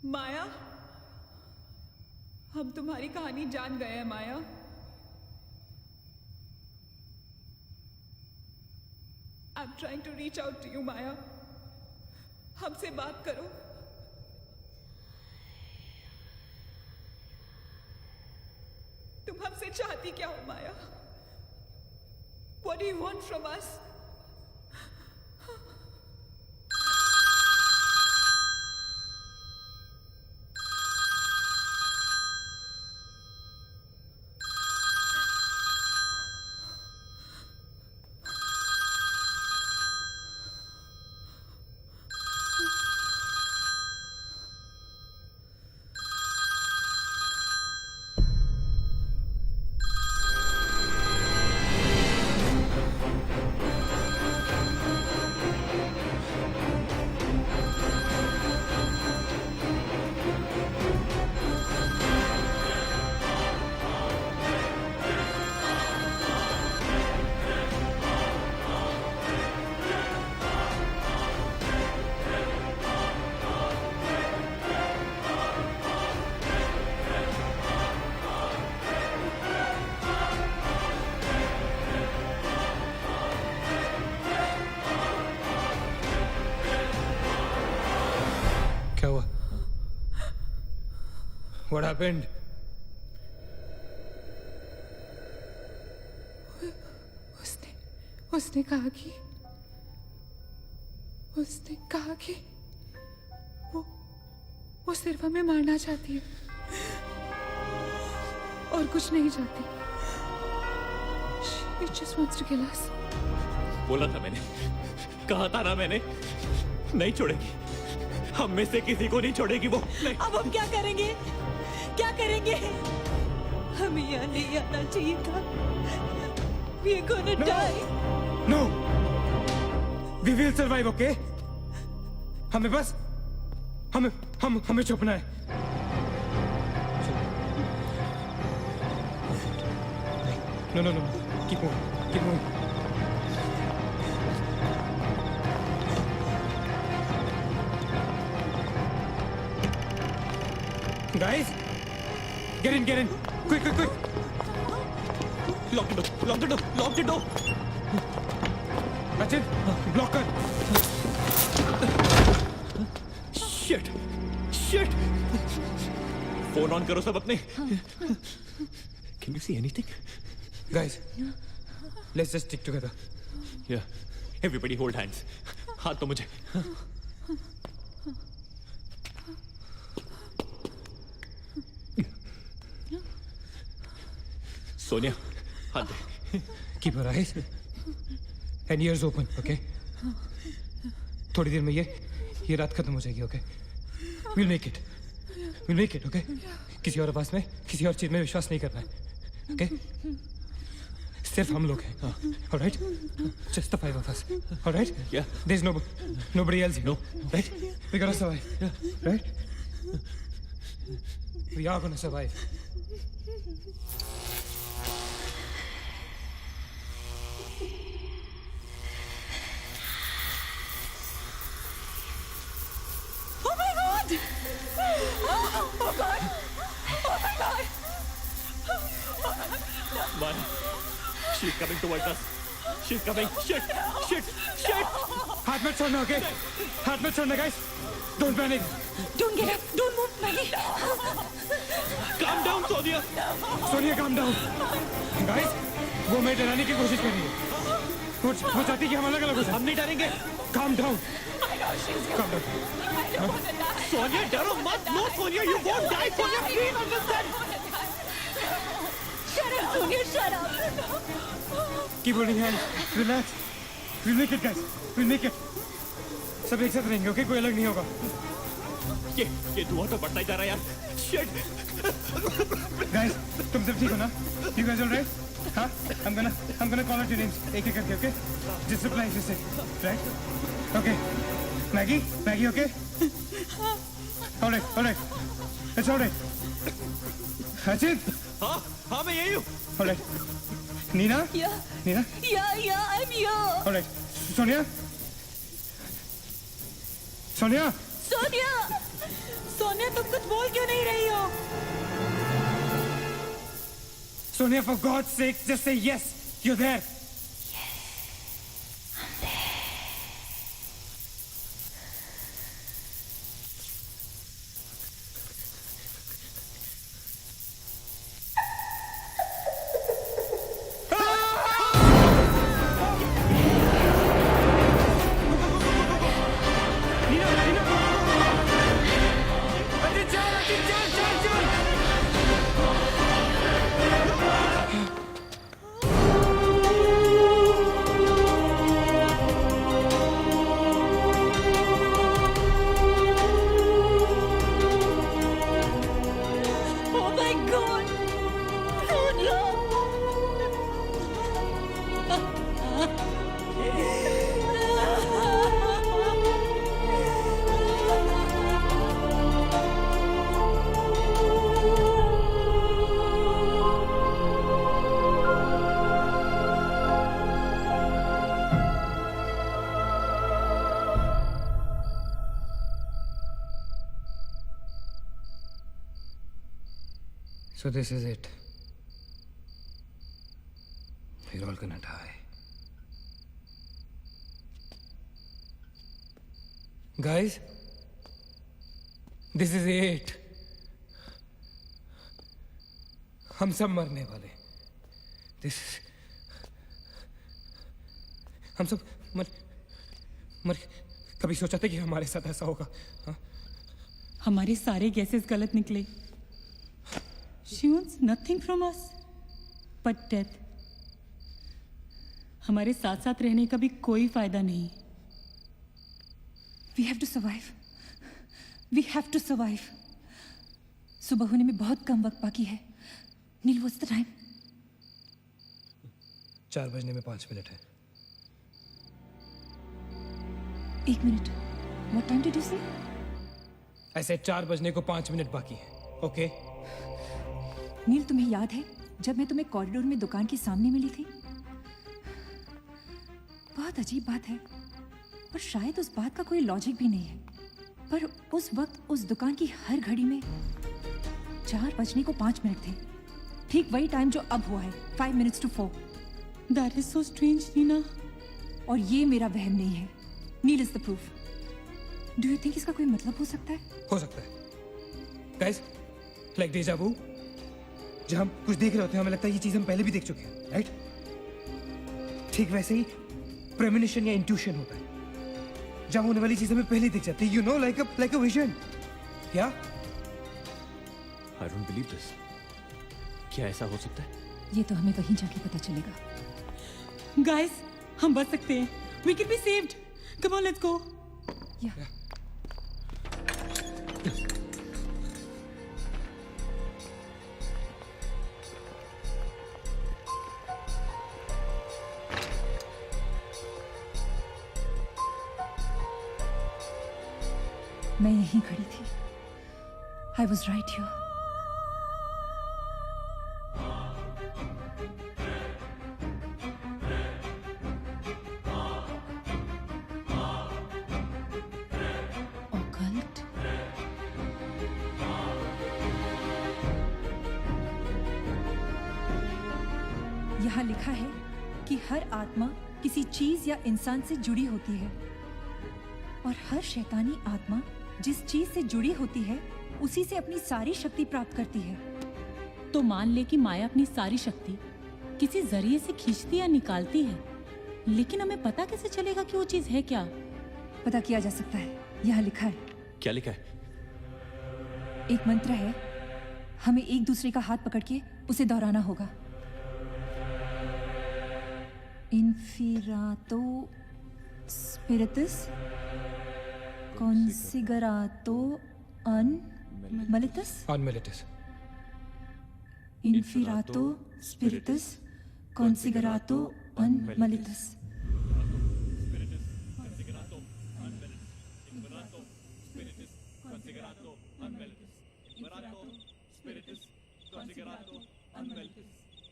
माया, हम तुम्हारी कहानी जान गए हैं माया। I'm trying to reach out to you, माया। हमसे बात करो। तुम हमसे चाहती क्या हो माया? What do you want from us? क्या हुआ? What happened? उसने कहा कि वो सिर्फ हमें मारना चाहती है और कुछ नहीं चाहती। She just wants to kill us. बोला था मैंने, कहा था ना मैंने, नहीं छोड़ेगी, हम में से किसी को नहीं छोड़ेगी वो। नहीं। अब हम क्या करेंगे? क्या करेंगे? हमें यहाँ नहीं आना चाहिए था। We are gonna die. No! We will survive, okay? हमें बस हमें छुपना है। No, keep moving. Guys, get in, quick. Lock the door. Sachin, block her. Shit. Phone on करो सब अपने. Can you see anything? Guys, let's just stick together. Yeah. Everybody hold hands. हाथ तो मुझे. सोनिया, हाथ दे. Keep your eyes and ears open, okay? थोड़ी देर में ये रात खत्म हो जाएगी, okay? We'll make it, okay? किसी और आवाज में, किसी और चीज में विश्वास नहीं करना है, okay? सिर्फ हम लोग हैं, all right? Just the 5 of us, all right? Yeah. There's nobody else here, No. right? We're gonna survive, right? We are gonna survive. Oh my God! Oh God! Oh my God! Maya, she's coming towards us. She's coming. Shit! हाथ मत छोड़ना, okay? हाथ मत छोड़ना, guys. Don't panic. Don't get up! Don't move, Maggie! Calm down, Sonia. Sonia, calm down. Guys, वो मैं डराने की कोशिश कर रही है. वो चाहती है कि हम अलग हो जाएं. हम नहीं डरेंगे. Calm down. I know she's Calm down. I don't want to die. Sonia, डरो मत. No, Sonia, you won't die. Sonia, please understand. Shut up, Sonia, shut up. Keep holding hands. Relax. We'll make it, guys. We'll make it. सब एक साथ रहेंगे, okay? कोई अलग नहीं होगा. ये धुआं तो बढ़ता ही जा रहा है यार. Shit. Guys, तुम सब ठीक हो ना? You guys all right? हाँ? I'm gonna call out your names एक एक करके, okay? Just reply, just say, right? Okay. Maggie, okay? All right. It's all right. Sachin. हाँ मैं यही हूँ. All right. Nina? Yeah. Nina? Yeah, I'm here. All right. Sonia? Sonia, Sonia तुम कुछ बोल क्यों नहीं रही हो? Sonia, for God's sake, just say yes. You're there. oh my God, Sonia. So this is it. We're all gonna die. Guys, this is it. हम सब मरने वाले. This हम सब मर कभी सोचा था कि हमारे साथ ऐसा होगा? हाँ? हमारे सारे गैसेस गलत निकले. She wants nothing from us but death. हमारे साथ साथ रहने का भी कोई फायदा नहीं. We have to survive. We have to survive. सुबह होने में बहुत कम वक्त बाकी है. नील, what's the time? 4 बजने में 5 मिनट है. 1 minute. What time did you say? ऐसे 4 बजने को 5 मिनट बाकी है. ओके? नील, तुम्हें याद है जब मैं तुम्हें कॉरिडोर में दुकान के सामने मिली थी? बहुत अजीब बात है और शायद उस बात का कोई लॉजिक भी नहीं है, पर उस वक्त उस दुकान की हर घड़ी में 4 बजने को 5 मिनट थे. ठीक वही टाइम जो अब हुआ है, 5 minutes to 4. That is so strange, Neena. और ये मेरा वहम नहीं है. Neel is the proof. Do you think इसका कोई मतलब हो सकता है? हो सकता है. गाइस, लाइक डेजा वू, जब हम कुछ देख रहे होते हैं हमें लगता है ये चीज हम पहले भी देख चुके हैं, राइट? ठीक वैसे ही प्रेमोनिशन या इंट्यूशन होता है, जब होने वाली चीज हमें पहले ही दिख जाती है, you know, like a vision. क्या? I don't believe this. क्या ऐसा हो सकता है? ये तो हमें वहीं जाके पता चलेगा. Guys, हम बच सकते हैं. We can be saved. Come on, let's go. Yeah. मैं यहीं खड़ी थी. I was right here. Occult. यहाँ लिखा है कि हर आत्मा किसी चीज या इंसान से जुड़ी होती है और हर शैतानी आत्मा जिस चीज से जुड़ी होती है उसी से अपनी सारी शक्ति प्राप्त करती है. तो मान ले कि माया अपनी सारी शक्ति किसी जरिए से खींचती या निकालती है, लेकिन हमें पता कैसे चलेगा कि वो चीज है क्या? पता किया जा सकता है. यहाँ लिखा है. क्या लिखा है? एक मंत्र है, हमें एक दूसरे का हाथ पकड़ के उसे दोहराना होगा. इन्फिरातो स्पिरिटस कॉन्सिगरातो अनमिलिटस. अनमिलिटस. Inferato spiritus considerato unmalitus. Inferato spiritus considerato unmelitus.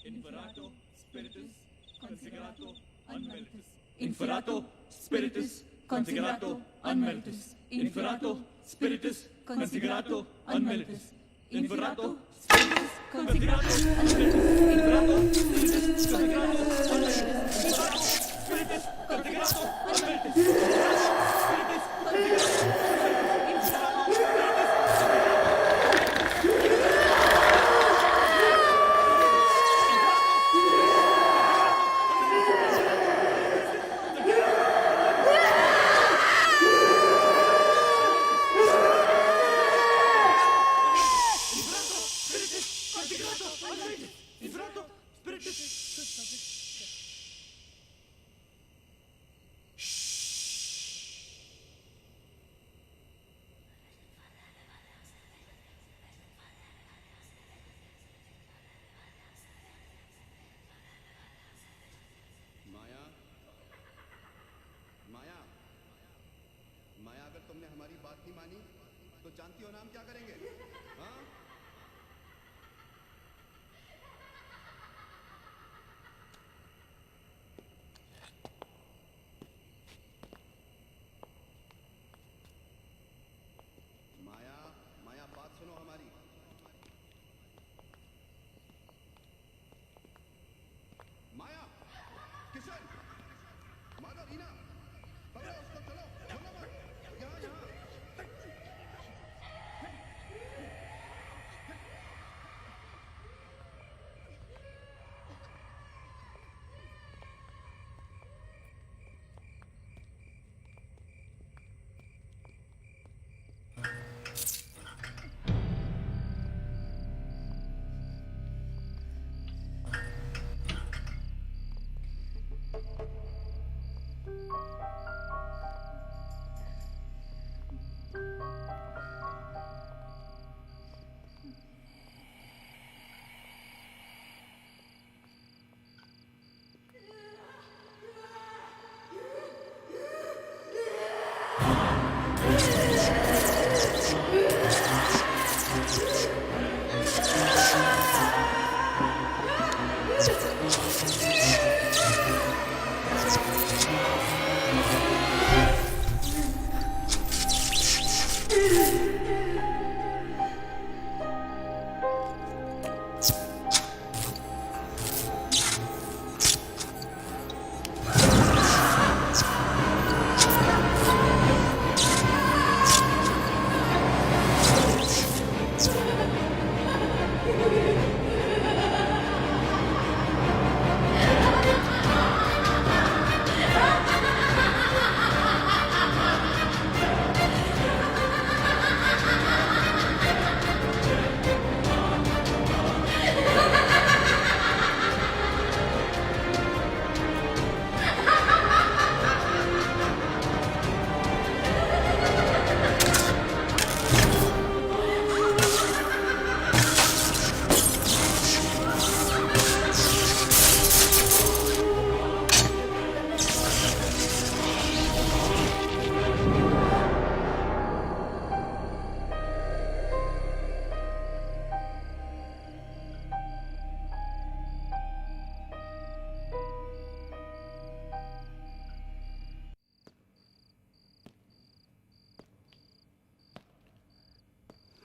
Inferato spiritus considerato unmelitus. Inferato spiritus considerato unmelitus. Inferato spiritus considerato unmelitus. Inferato spiritus considerato unmelitus. Spiritus तुमने हमारी बात नहीं मानी तो जानती हो ना हम क्या करेंगे? हाँ? माया, माया बात सुनो हमारी. माया, किशन, माधव, रीना, पकड़ो उसको, चलो, छोड़ो मत. यहाँ, यहाँ.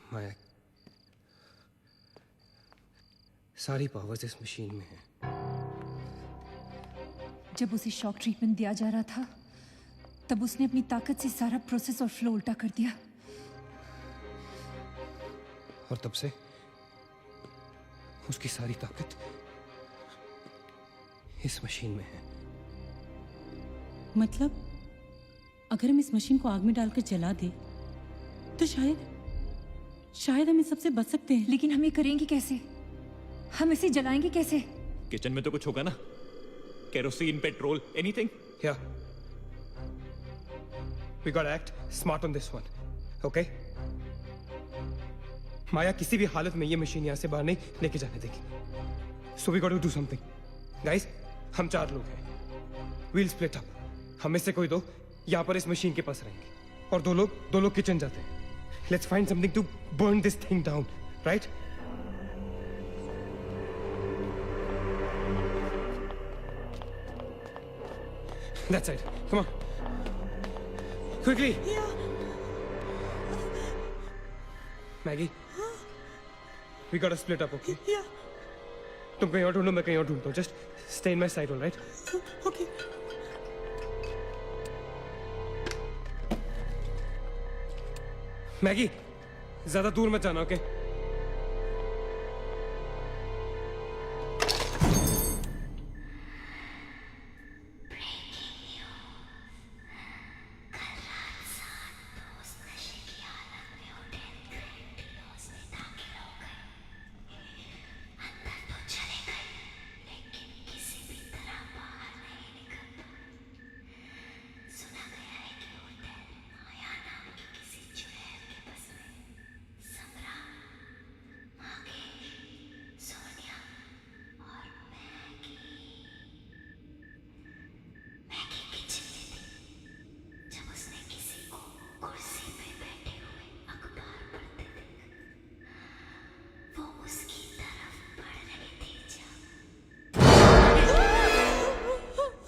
माया, सारी पावर्स इस मशीन में है। जब उसे शॉक ट्रीटमेंट दिया जा रहा था तब उसने अपनी ताकत से सारा प्रोसेस और फ्लो उल्टा कर दिया, और तब से उसकी सारी ताकत इस मशीन में है। मतलब अगर हम इस मशीन को आग में डालकर जला दे तो शायद हम इस सबसे बच सकते हैं। लेकिन हम ये करेंगे कैसे? हम इसे जलाएंगे कैसे? किचन में तो कुछ होगा ना, kerosene, petrol, anything. Yeah. We gotta act smart on this one, okay? माया किसी भी हालत में ये मशीन यहाँ से बाहर नहीं लेके जाने देगी। So we gotta do something. Guys, हम 4 लोग हैं। We'll split up. हम में से कोई 2 यहाँ पर इस मशीन के पास रहेंगे और 2 लोग किचन जाते हैं। Let's find something to burn this thing down, right? That side. Come on. Quickly. Maggie. We gotta split up, okay? Yeah. तुम कहीं और ढूंढो, मैं कहीं और ढूंढता हूँ. Just stay in my side, all right? Okay. Maggi, ज्यादा दूर मत जाना, ओके?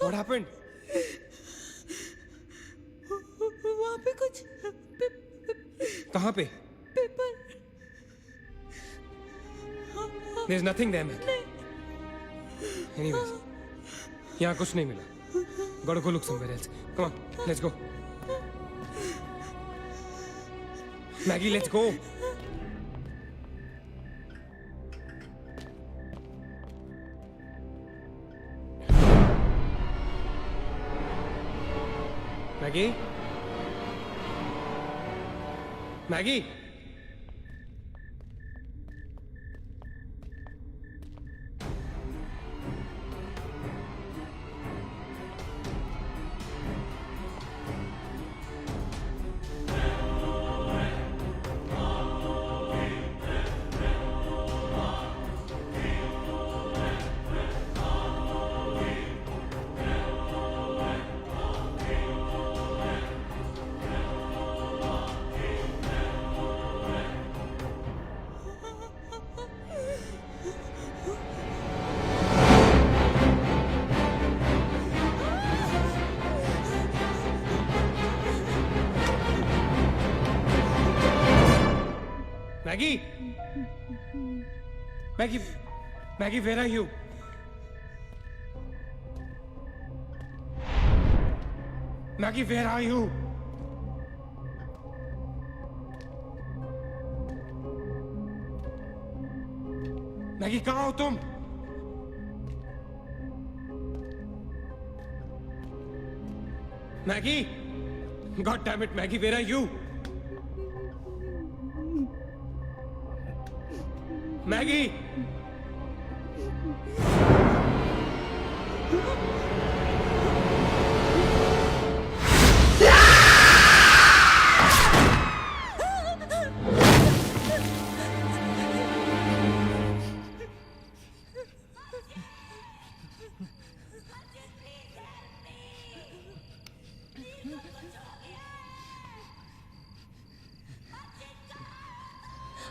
What happened? वहाँ पे कुछ कहाँ पे? Paper. There's nothing there, man. Anyways, यहाँ कुछ नहीं मिला. Gotta go look somewhere else. Come on, let's go. Maggie, let's go. Maggie? Maggie? Maggie! Maggie! Maggie, where are you? Maggie, where are you? Maggi कहाँ हो तुम? Maggi, God damn it, Maggie, where are you? Maggie!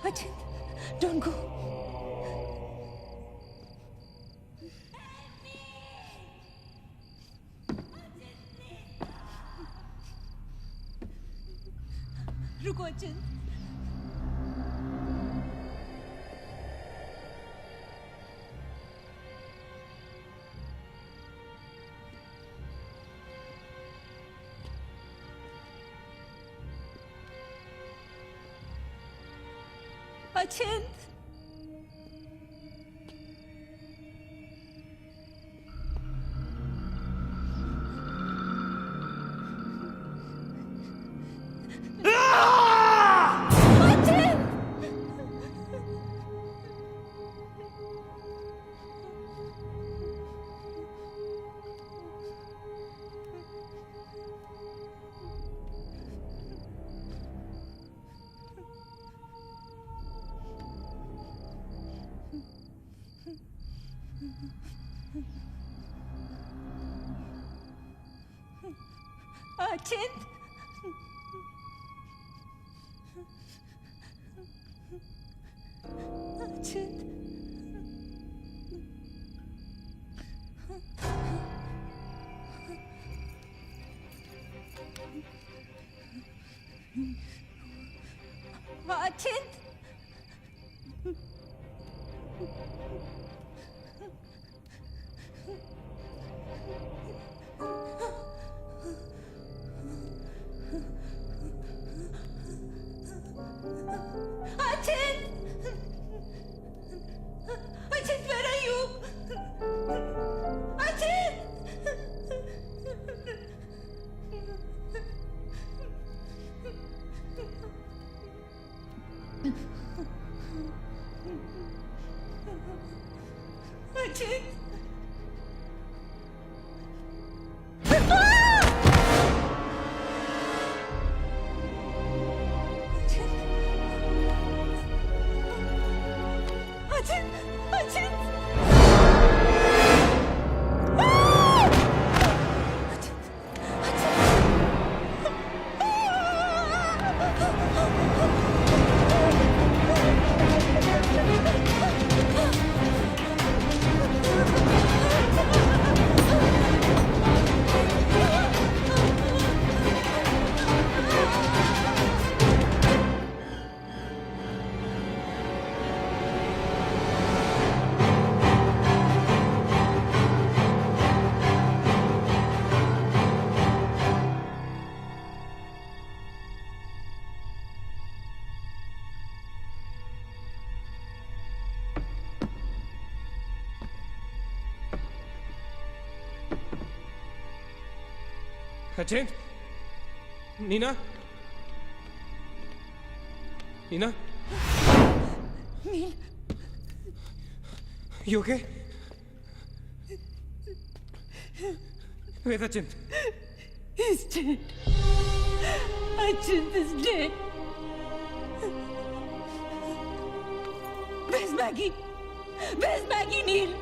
Ajit, don't go. रुको अचिंत। अचिंत। अचिंत। अचिंत। अचिंत। Ajit, where are you? Ajit! Ajit! Ajit! Ajit! अचिंत, Neena, Neena, nil, you okay? Where's Achint? He's dead. Achint is dead. Where's Maggie? Where's Maggie, Neil?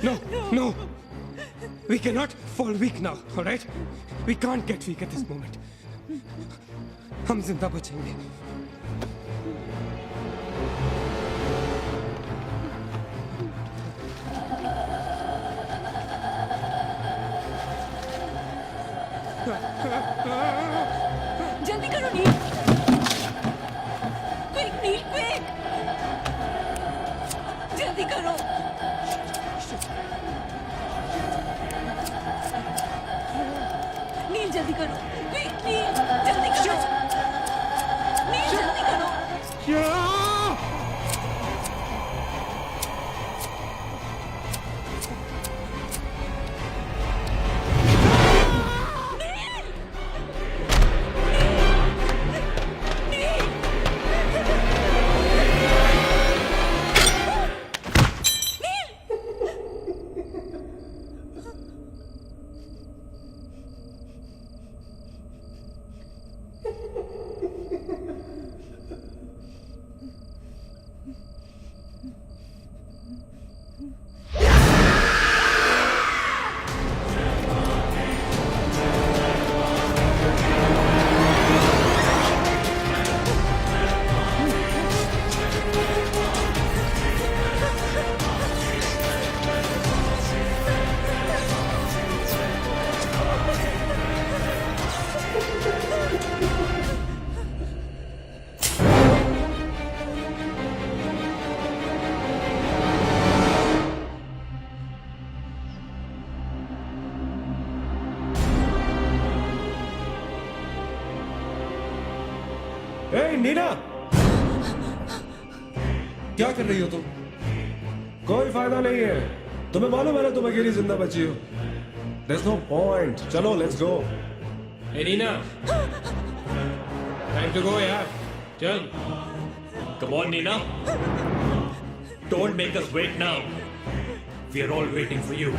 No, no. We cannot fall weak now, all right? We can't get weak at this moment. हम जिंदा बचेंगे. करो नील जल्दी करो नील जल्दी करो ए नीना, क्या कर रही हो तुम? कोई फायदा नहीं है, तुम्हें मालूम है ना तुम अकेली जिंदा बची हो। There's no point. चलो लेट्स गो। ए नीना, टाइम टू गो यार, चल। Come on, Nina. Don't make us wait now. We are all waiting for you.